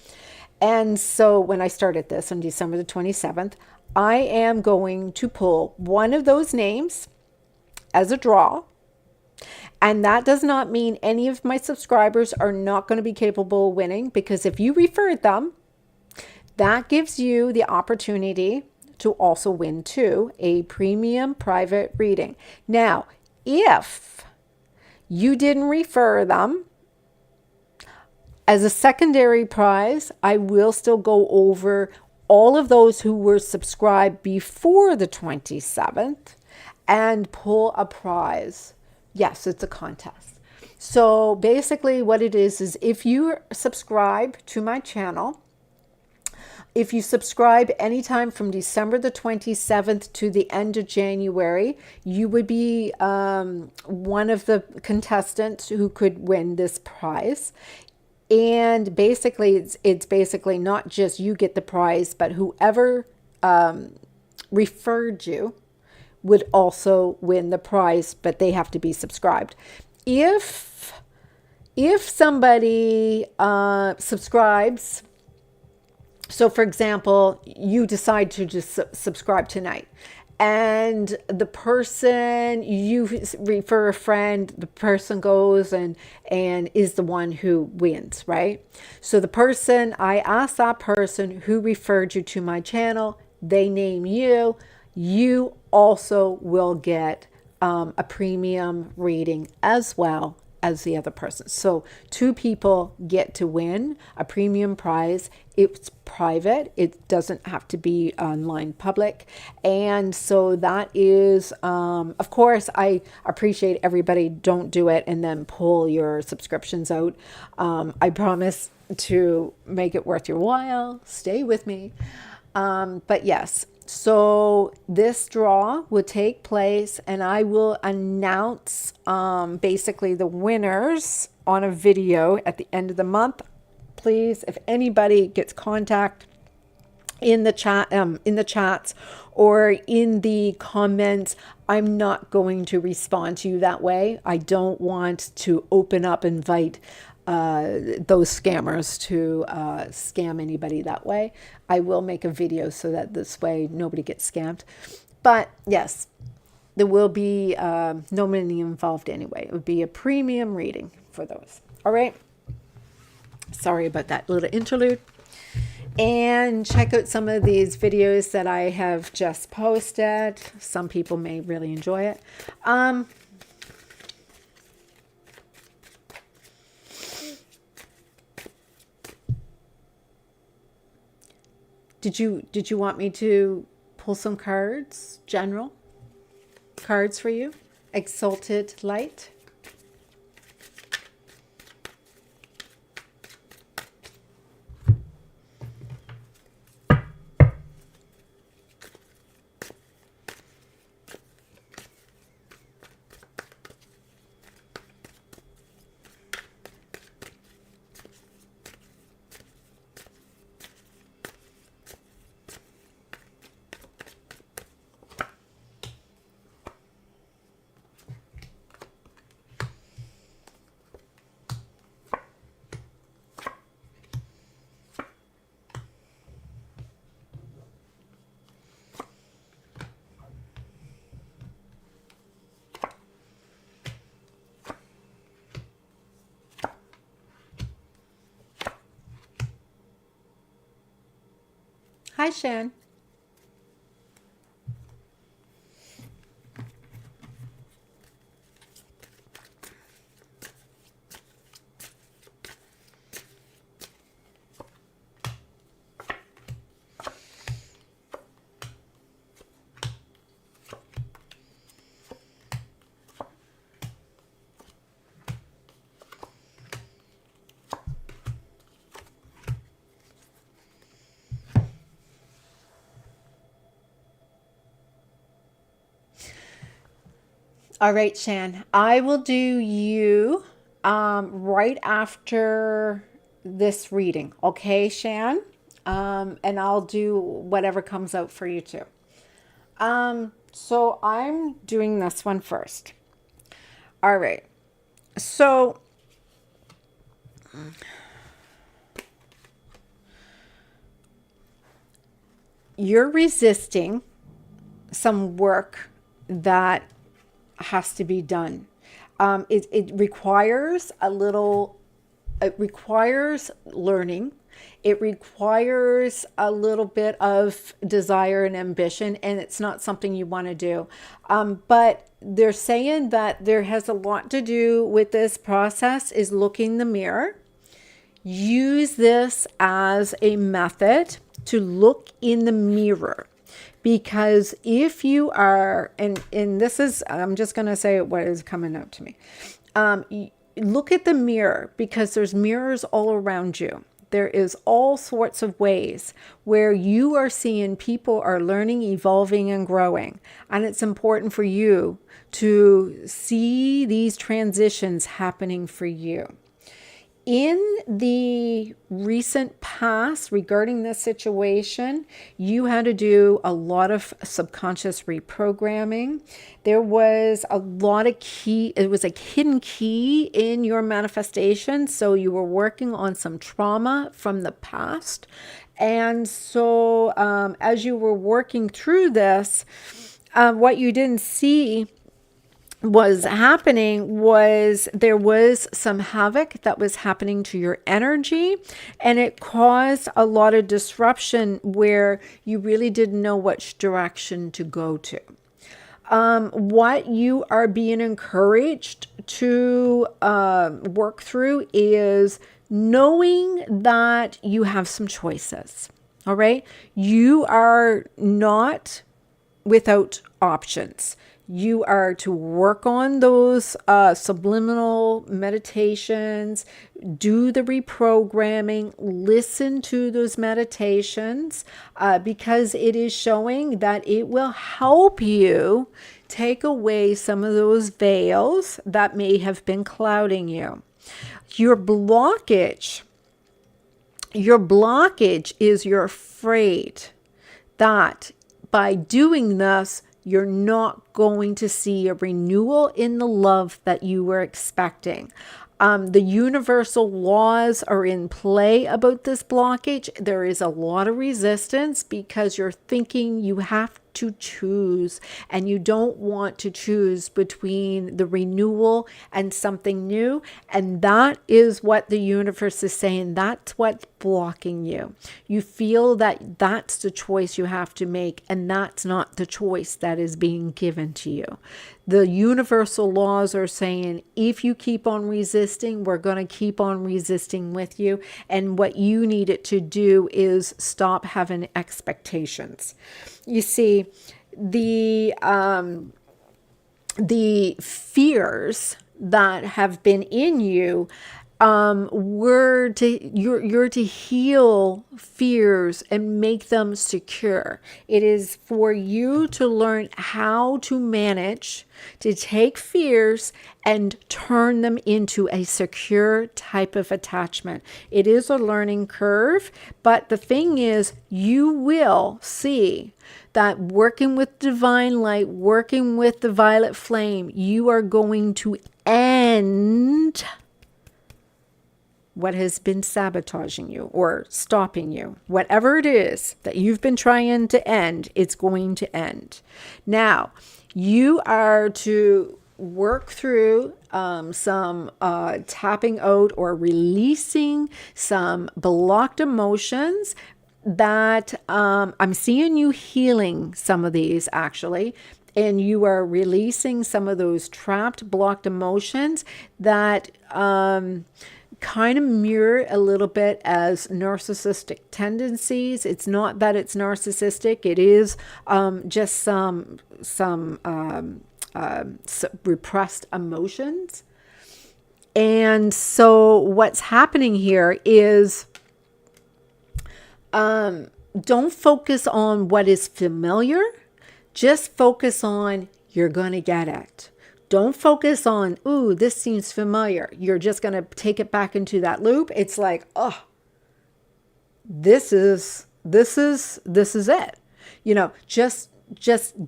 And so when I started this on December the 27th, I am going to pull one of those names as a draw. And that does not mean any of my subscribers are not going to be capable of winning, because if you referred them, that gives you the opportunity to also win too, a premium private reading. Now, if you didn't refer them, as a secondary prize, I will still go over all of those who were subscribed before the 27th and pull a prize. Yes, it's a contest. So basically what it is if you subscribe to my channel, if you subscribe anytime from December the 27th to the end of January, you would be one of the contestants who could win this prize. And basically, it's basically not just you get the prize, but whoever referred you would also win the prize, but they have to be subscribed. If somebody subscribes, so for example, you decide to just subscribe tonight, and the person, you refer a friend, the person goes and is the one who wins, right? So the person, I ask that person who referred you to my channel, they name you, you also will get a premium reading as well as the other person. So 2 people get to win a premium prize. It's private. It doesn't have to be online public. And so that is, of course, I appreciate everybody don't do it and then pull your subscriptions out. I promise to make it worth your while. Stay with me. But yes, so this draw will take place and I will announce basically the winners on a video at the end of the month. Please, if anybody gets contact in the chat, in the chats or in the comments, I'm not going to respond to you that way. I don't want to open up, invite those scammers to scam anybody that way. I will make a video so that this way nobody gets scammed. But yes, there will be no money involved anyway. It would be a premium reading for those. All right. Sorry about that little interlude. And check out some of these videos that I have just posted. Some people may really enjoy it. Did you want me to pull some cards, general cards for you? Exalted Light. Hi, Shan. All right, Shan. I will do you right after this reading. Okay, Shan? And I'll do whatever comes out for you too. So I'm doing this one first. All right. So you're resisting some work that has to be done. It requires it requires learning. It requires a little bit of desire and ambition, and it's not something you want to do. But they're saying that there has a lot to do with this process is looking in the mirror. Use this as a method to look in the mirror, because if you are, and this is, I'm just going to say what is coming out to me. Look at the mirror, because there's mirrors all around you. There is all sorts of ways where you are seeing people are learning, evolving, and growing. And it's important for you to see these transitions happening for you. In the recent past regarding this situation, you had to do a lot of subconscious reprogramming. There was a lot of it was a hidden key in your manifestation. So you were working on some trauma from the past. And so as you were working through this, what you didn't see was happening was there was some havoc that was happening to your energy, and it caused a lot of disruption where you really didn't know which direction to go to. What you are being encouraged to work through is knowing that you have some choices. All right. You are not without options. You are to work on those subliminal meditations, do the reprogramming, listen to those meditations, because it is showing that it will help you take away some of those veils that may have been clouding you. Your blockage is you're afraid that by doing this, you're not going to see a renewal in the love that you were expecting. The universal laws are in play about this blockage. There is a lot of resistance because you're thinking you have to choose, and you don't want to choose between the renewal and something new. And that is what the universe is saying. That's what's blocking you. You feel that that's the choice you have to make, and that's not the choice that is being given to you. The universal laws are saying, if you keep on resisting, we're going to keep on resisting with you. And what you need it to do is stop having expectations. You see, the fears that have been in you, you're to heal fears and make them secure. It is for you to learn how to manage to take fears and turn them into a secure type of attachment. It is a learning curve, but the thing is, you will see that working with divine light, working with the violet flame, you are going to end what has been sabotaging you or stopping you. Whatever it is that you've been trying to end, it's going to end. Now, you are to work through some tapping out or releasing some blocked emotions. that I'm seeing you healing some of these actually, and you are releasing some of those trapped, blocked emotions that kind of mirror a little bit as narcissistic tendencies. It's not that it's narcissistic. It is just some repressed emotions. And so what's happening here is don't focus on what is familiar. Just focus on you're going to get it. Don't focus on, ooh, this seems familiar. You're just going to take it back into that loop. It's like, oh, this is it. You know, just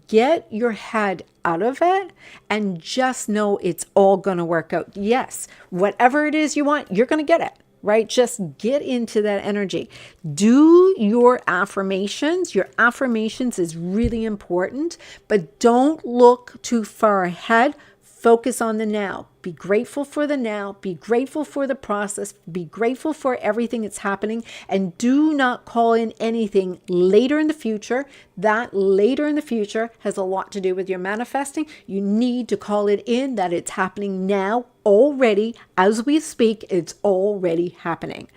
get your head out of it and just know it's all going to work out. Yes, whatever it is you want, you're going to get it. Right? Just get into that energy. Do your affirmations. Your affirmations is really important, but don't look too far ahead. Focus on the now. Be grateful for the now. Be grateful for the process. Be grateful for everything that's happening. And do not call in anything later in the future. That later in the future has a lot to do with your manifesting. You need to call it in that it's happening now already. As we speak, it's already happening.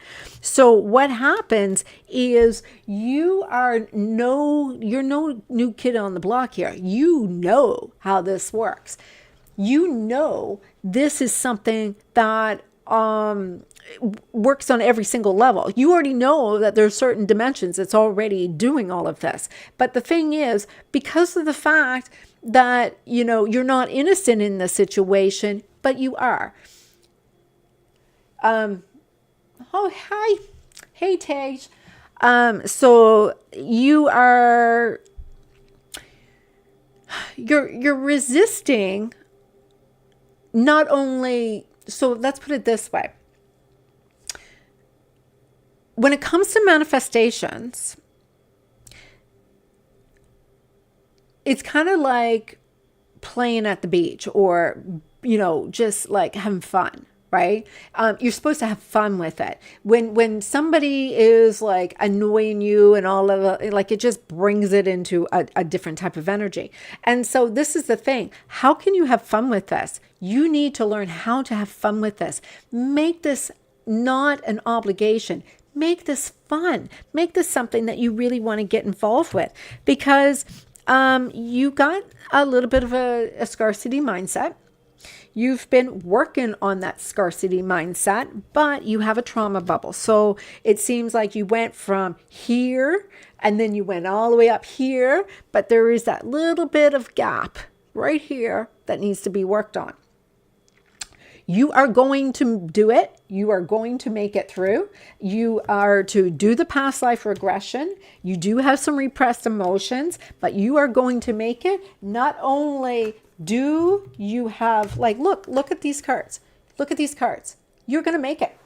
So what happens is you're no new kid on the block here. You know how this works. You know this is something that works on every single level. You already know that there's certain dimensions that's already doing all of this. But the thing is, because of the fact that, you know, you're not innocent in the situation, but you are. Oh, hi. Hey, Tej. So you're resisting not only, so let's put it this way. When it comes to manifestations, it's kind of like playing at the beach or, you know, just like having fun, right? You're supposed to have fun with it. When somebody is like annoying you and all of it, like it just brings it into a different type of energy. And so this is the thing. How can you have fun with this? You need to learn how to have fun with this. Make this not an obligation. Make this fun. Make this something that you really want to get involved with, because you got a little bit of a scarcity mindset. You've been working on that scarcity mindset, but you have a trauma bubble. So it seems like you went from here and then you went all the way up here, but there is that little bit of gap right here that needs to be worked on. You are going to do it. You are going to make it through. You are to do the past life regression. You do have some repressed emotions, but you are going to make it. Not only do you have, like, look at these cards. Look at these cards. You're going to make it.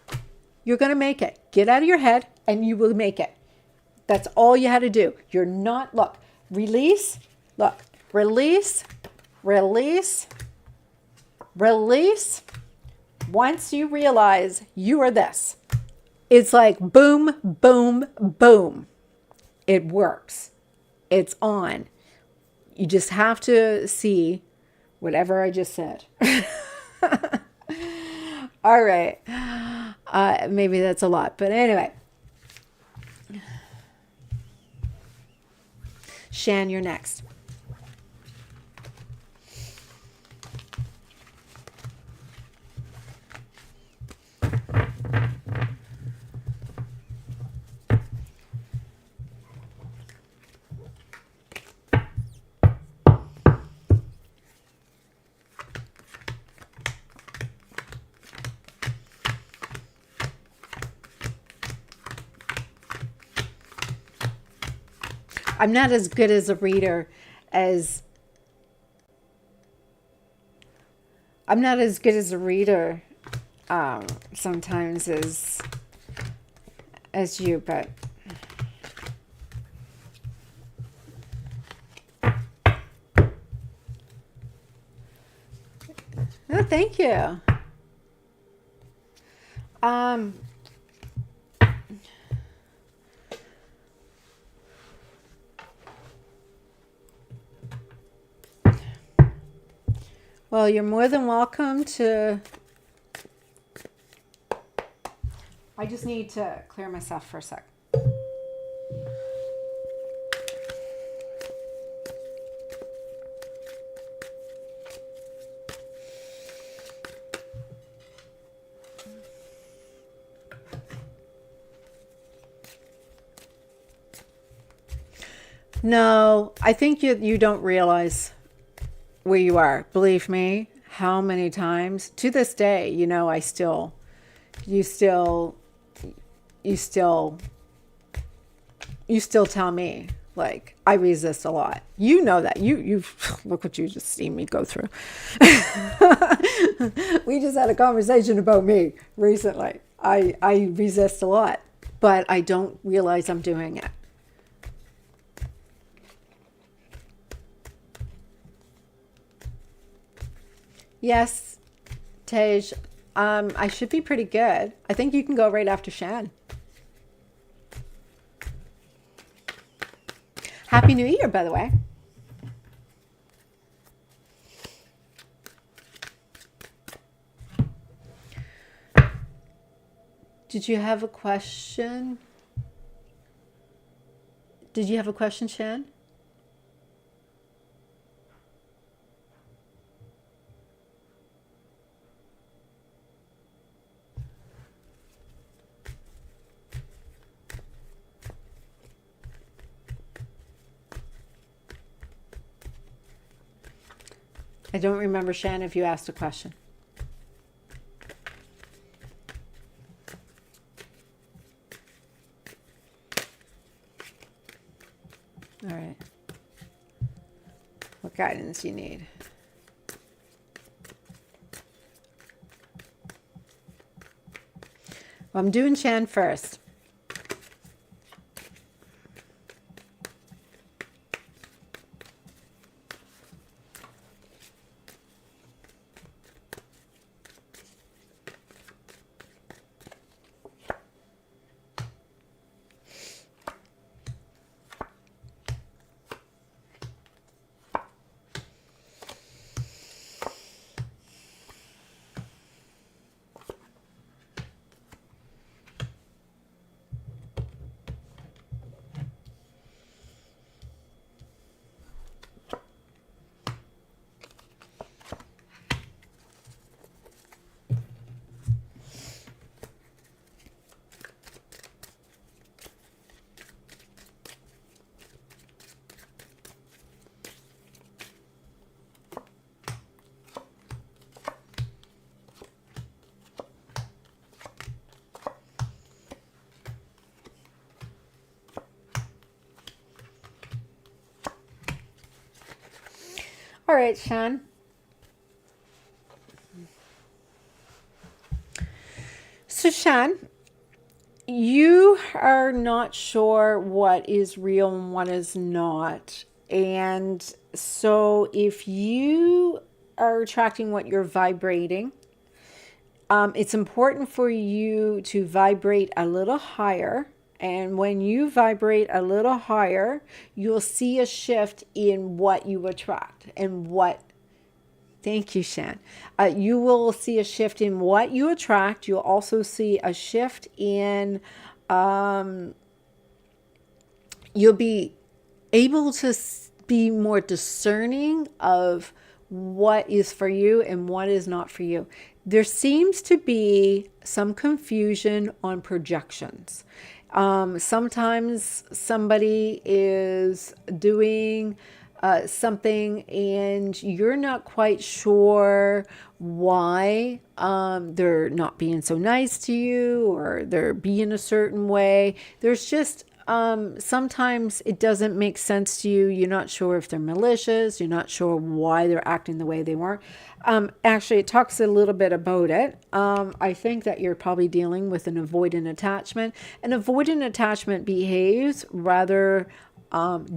You're going to make it. Get out of your head and you will make it. That's all you had to do. You're not, look, release, look, release, release, release. Once you realize you are this, it's like boom, boom, boom. It works. It's on. You just have to see whatever I just said. All right. Maybe that's a lot, but anyway. Shan, you're next. I'm not as good as a reader as sometimes as you, but oh, thank you. Well, you're more than welcome to... I just need to clear myself for a sec. No, I think you don't realize where you are. Believe me, how many times to this day, you know, you still tell me, like, I resist a lot. You know that. You look what you just seen me go through. We just had a conversation about me recently. I resist a lot, but I don't realize I'm doing it. Yes, Tej, I should be pretty good. I think you can go right after Shan. Happy New Year, by the way. Did you have a question? Did you have a question, Shan? I don't remember, Shan, if you asked a question. All right. What guidance you need? Well, I'm doing Shan first. All right, Shan. So, Shan, you are not sure what is real and what is not. And so, if you are attracting what you're vibrating, it's important for you to vibrate a little higher. And when you vibrate a little higher, you'll see a shift in what you attract and what. Thank you, Shan. You will see a shift in what you attract. You'll also see a shift in, you'll be able to be more discerning of what is for you and what is not for you. There seems to be some confusion on projections. Sometimes somebody is doing something and you're not quite sure why they're not being so nice to you or they're being a certain way. There's just sometimes it doesn't make sense to you. You're not sure if they're malicious. You're not sure why they're acting the way they were. Actually, it talks a little bit about it. I think that you're probably dealing with an avoidant attachment. An avoidant attachment behaves rather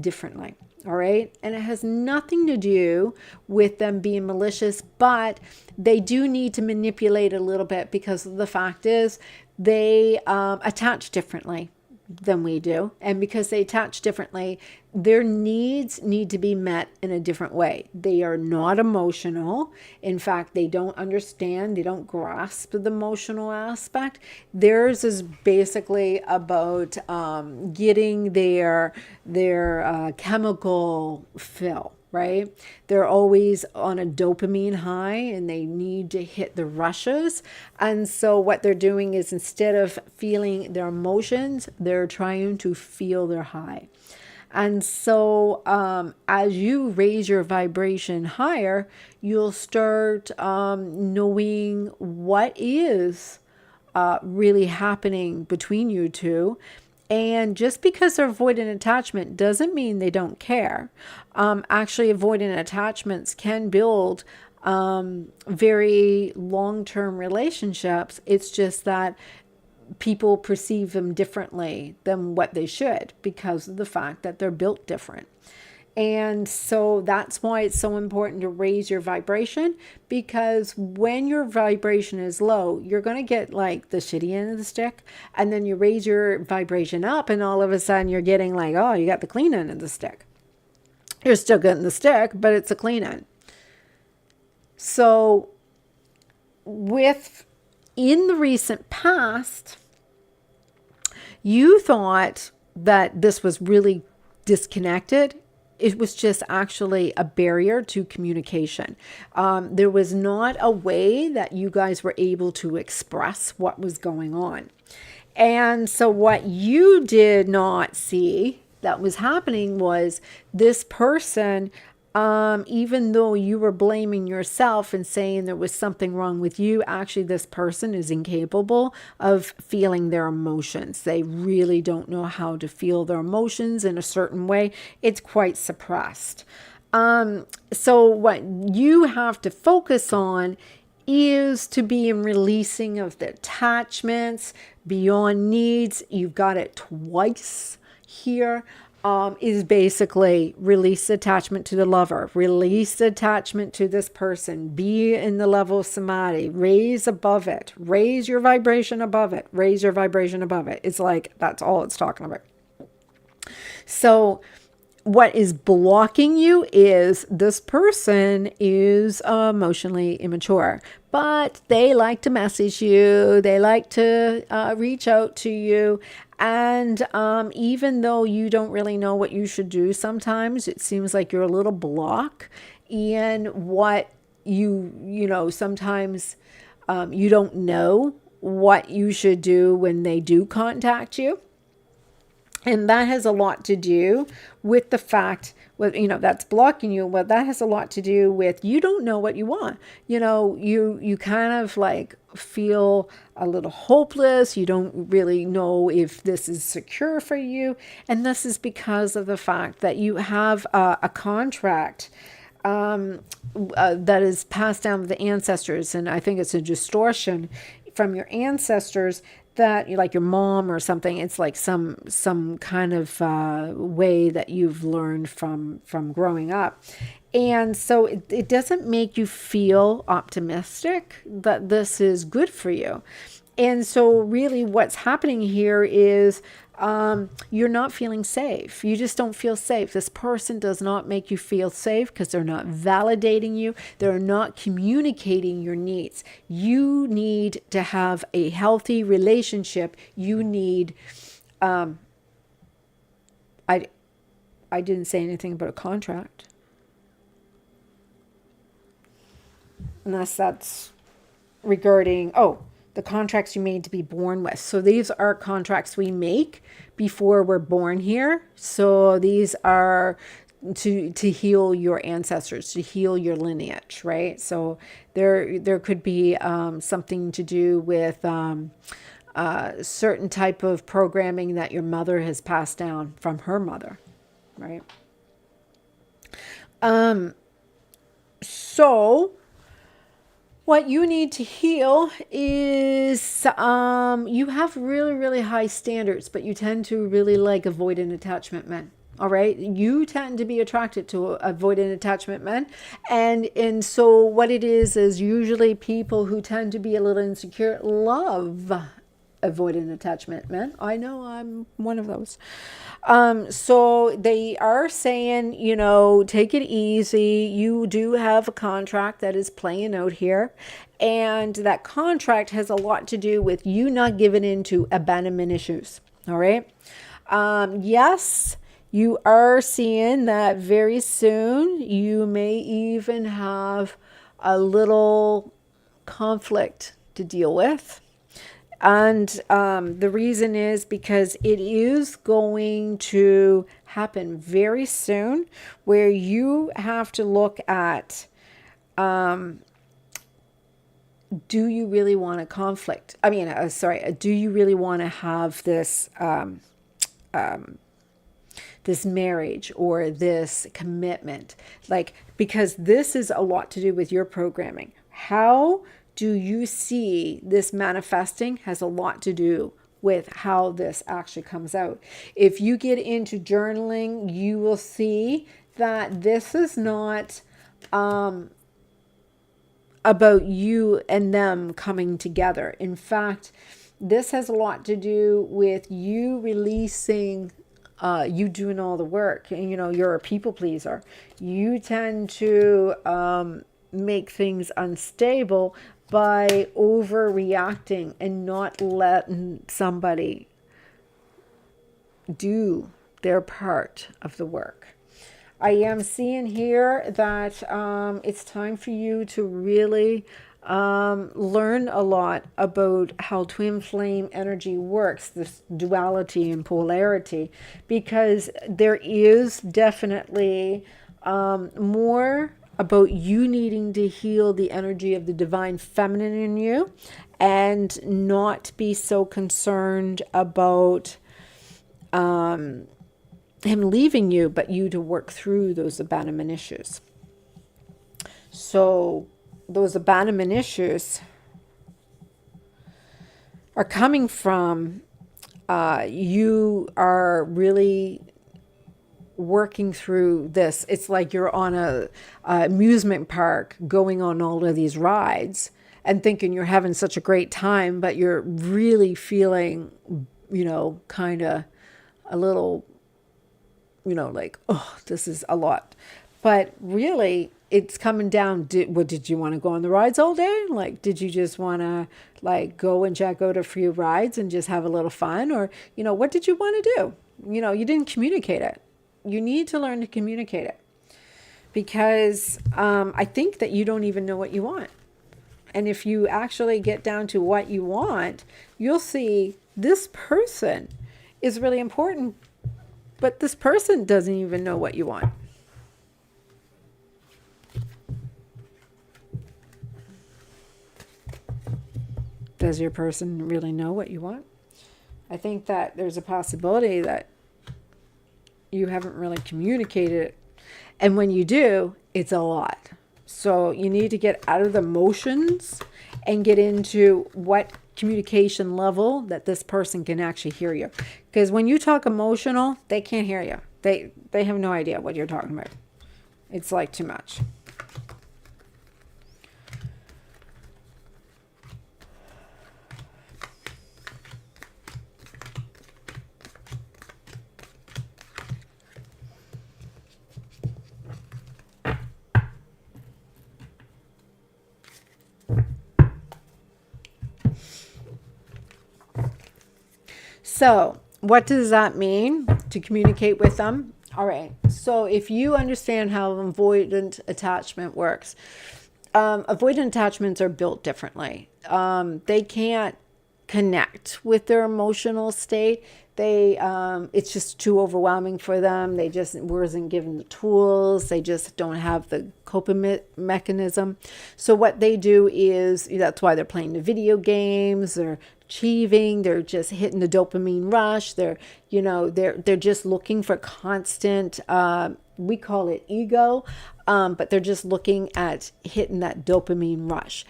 differently. All right. And it has nothing to do with them being malicious, but they do need to manipulate a little bit because the fact is they attach differently. than we do. And because they attach differently, their needs need to be met in a different way. They are not emotional. In fact, they don't understand, they don't grasp the emotional aspect. Theirs is basically about getting their chemical fill. Right? They're always on a dopamine high and they need to hit the rushes. And so what they're doing is, instead of feeling their emotions, they're trying to feel their high. And so as you raise your vibration higher, you'll start knowing what is really happening between you two. And just because they're avoidant attachment doesn't mean they don't care. Actually, avoidant attachments can build very long-term relationships. It's just that people perceive them differently than what they should because of the fact that they're built different. And so that's why it's so important to raise your vibration, because when your vibration is low, you're going to get like the shitty end of the stick. And then you raise your vibration up and all of a sudden you're getting like, oh, you got the clean end of the stick. You're still getting the stick, but it's a clean end. So in the recent past, you thought that this was really disconnected. It was just actually a barrier to communication. There was not a way that you guys were able to express what was going on. And so what you did not see that was happening was this person, even though you were blaming yourself and saying there was something wrong with you, actually this person is incapable of feeling their emotions. They really don't know how to feel their emotions in a certain way. It's quite suppressed. So what you have to focus on is to be in releasing of the attachments beyond needs. You've got it twice here. Is basically release attachment to the lover, release attachment to this person, be in the level of samadhi, raise above it, raise your vibration above it, raise your vibration above it. It's like, that's all it's talking about. So what is blocking you is this person is emotionally immature, but they like to message you. They like to reach out to you. And even though you don't really know what you should do, sometimes it seems like you're a little block in what you know, sometimes you don't know what you should do when they do contact you. And that has a lot to do with the fact, that's blocking you. Well, that has a lot to do with you don't know what you want. You kind of like feel a little hopeless. You don't really know if this is secure for you. And this is because of the fact that you have a contract that is passed down with the ancestors. And I think it's a distortion from your ancestors that, like your mom or something. It's like some kind of way that you've learned from growing up. And so it doesn't make you feel optimistic that this is good for you. And so really what's happening here is you're not feeling safe. You just don't feel safe. This person does not make you feel safe because they're not validating you. They're not communicating your needs. You need to have a healthy relationship. You need, I didn't say anything about a contract. Unless that's regarding, the contracts you made to be born with. So these are contracts we make before we're born here. So these are to heal your ancestors, to heal your lineage, right? So there could be something to do with certain type of programming that your mother has passed down from her mother, right? So what you need to heal is you have really, really high standards, but you tend to really like avoidant attachment men. All right. You tend to be attracted to avoidant attachment men. And so what it is usually people who tend to be a little insecure love avoidant attachment men. I know I'm one of those. So they are saying, take it easy. You do have a contract that is playing out here. And that contract has a lot to do with you not giving in to abandonment issues. All right. Yes, you are seeing that very soon. You may even have a little conflict to deal with. And the reason is because it is going to happen very soon, where you have to look at, do you really want a conflict? Do you really want to have this this marriage or this commitment? Because this is a lot to do with your programming. How do you see this manifesting has a lot to do with how this actually comes out. If you get into journaling, you will see that this is not about you and them coming together. In fact, this has a lot to do with you releasing, you doing all the work. And, you're a people pleaser. You tend to make things unstable by overreacting and not letting somebody do their part of the work. I am seeing here that it's time for you to really learn a lot about how twin flame energy works, this duality and polarity, because there is definitely more about you needing to heal the energy of the divine feminine in you and not be so concerned about him leaving you, but you to work through those abandonment issues. So those abandonment issues are coming from you are really working through this. It's like you're on a amusement park going on all of these rides and thinking you're having such a great time, but you're really feeling, kind of a little, like, oh, this is a lot. But really, it's coming down. Did you want to go on the rides all day? Did you just want to go and check out a few rides and just have a little fun? Or, what did you want to do? You didn't communicate it. You need to learn to communicate it, because I think that you don't even know what you want. And if you actually get down to what you want, you'll see this person is really important, but this person doesn't even know what you want. Does your person really know what you want? I think that there's a possibility that you haven't really communicated it. And when you do, it's a lot. So you need to get out of the motions and get into what communication level that this person can actually hear you. Because when you talk emotional, they can't hear you. They have no idea what you're talking about. It's too much. So what does that mean to communicate with them? All right. So if you understand how avoidant attachment works, avoidant attachments are built differently. They can't connect with their emotional state. It's just too overwhelming for them. They just wasn't given the tools. They just don't have the coping mechanism. So what they do is, that's why they're playing the video games, they're achieving, they're just hitting the dopamine rush. They're just looking for constant, we call it ego, but they're just looking at hitting that dopamine rush.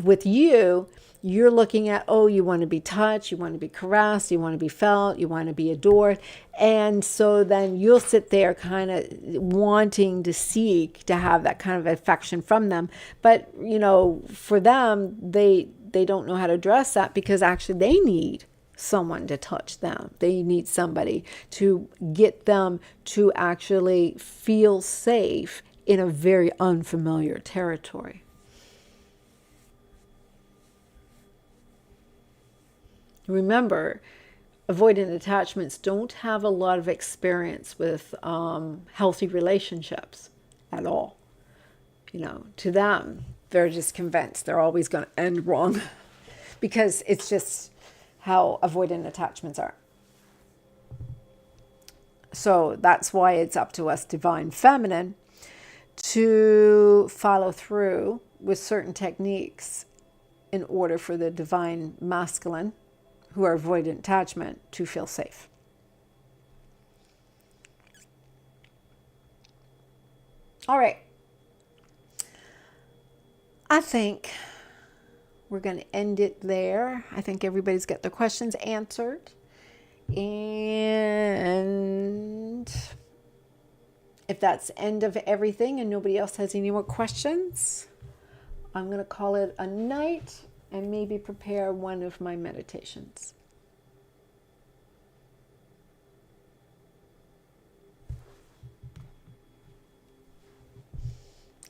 With you, you're looking at, oh, you want to be touched, you want to be caressed, you want to be felt, you want to be adored. And so then you'll sit there kind of wanting to seek to have that kind of affection from them. But, for them, they don't know how to address that, because actually they need someone to touch them. They need somebody to get them to actually feel safe in a very unfamiliar territory. Remember, avoidant attachments don't have a lot of experience with healthy relationships at all. To them, they're just convinced they're always going to end wrong because it's just how avoidant attachments are. So that's why it's up to us divine feminine to follow through with certain techniques in order for the divine masculine, who are avoidant attachment, to feel safe. All right. I think we're going to end it there. I think everybody's got their questions answered. And if that's the end of everything and nobody else has any more questions, I'm going to call it a night and maybe prepare one of my meditations.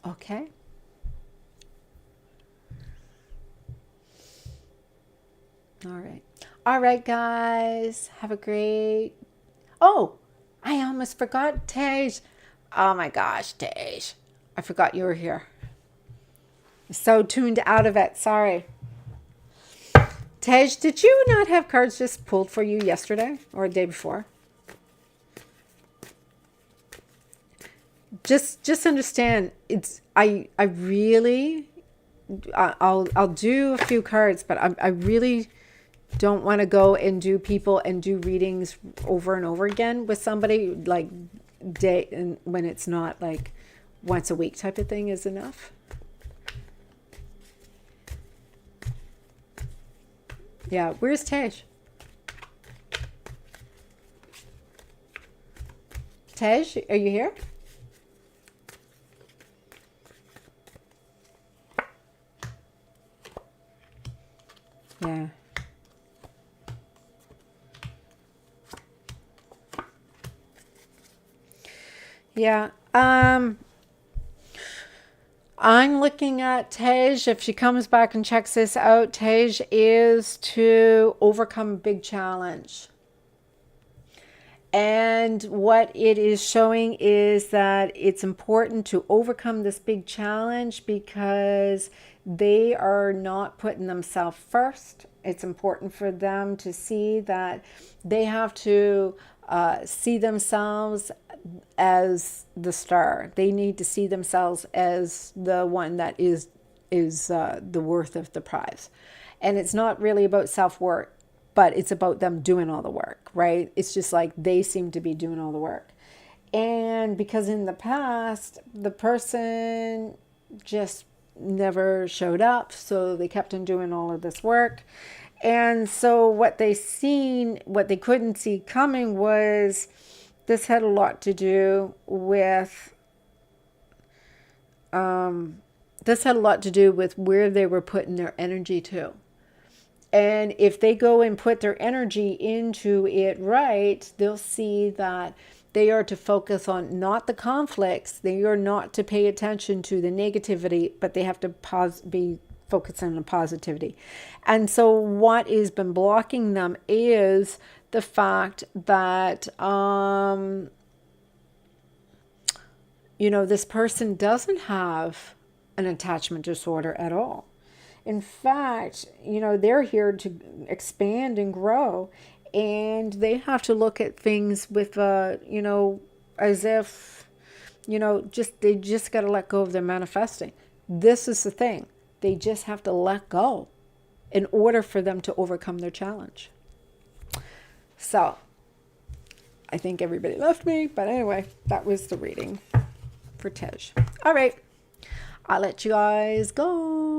Okay. All right, guys. Have a great... Oh, I almost forgot Tej. Oh my gosh, Tej. I forgot you were here. So tuned out of it. Sorry. Tej, did you not have cards just pulled for you yesterday or the day before? Just understand, I really... I'll do a few cards, but I really don't want to go and do readings over and over again with somebody, like day, and when it's not like once a week type of thing is enough. Yeah, where's Tej? Tej, are you here? Yeah. Yeah. I'm looking at Tej. If she comes back and checks this out, Tej is to overcome a big challenge. And what it is showing is that it's important to overcome this big challenge because they are not putting themselves first. It's important for them to see that they have to see themselves as the star. They need to see themselves as the one that is the worth of the prize. And it's not really about self-worth, but it's about them doing all the work, right? It's just like they seem to be doing all the work. And because in the past, the person just never showed up, so they kept on doing all of this work. And so what they couldn't see coming was this had a lot to do with where they were putting their energy to. And if they go and put their energy into it right, they'll see that they are to focus on not the conflicts. They are not to pay attention to the negativity, but they have to be focusing on the positivity. And so what has been blocking them is the fact that, this person doesn't have an attachment disorder at all. In fact, they're here to expand and grow, and they have to look at things with, as if, they just got to let go of their manifesting. This is the thing. They just have to let go in order for them to overcome their challenge. So, I think everybody left me, but anyway, that was the reading for Tej. All right, I'll let you guys go.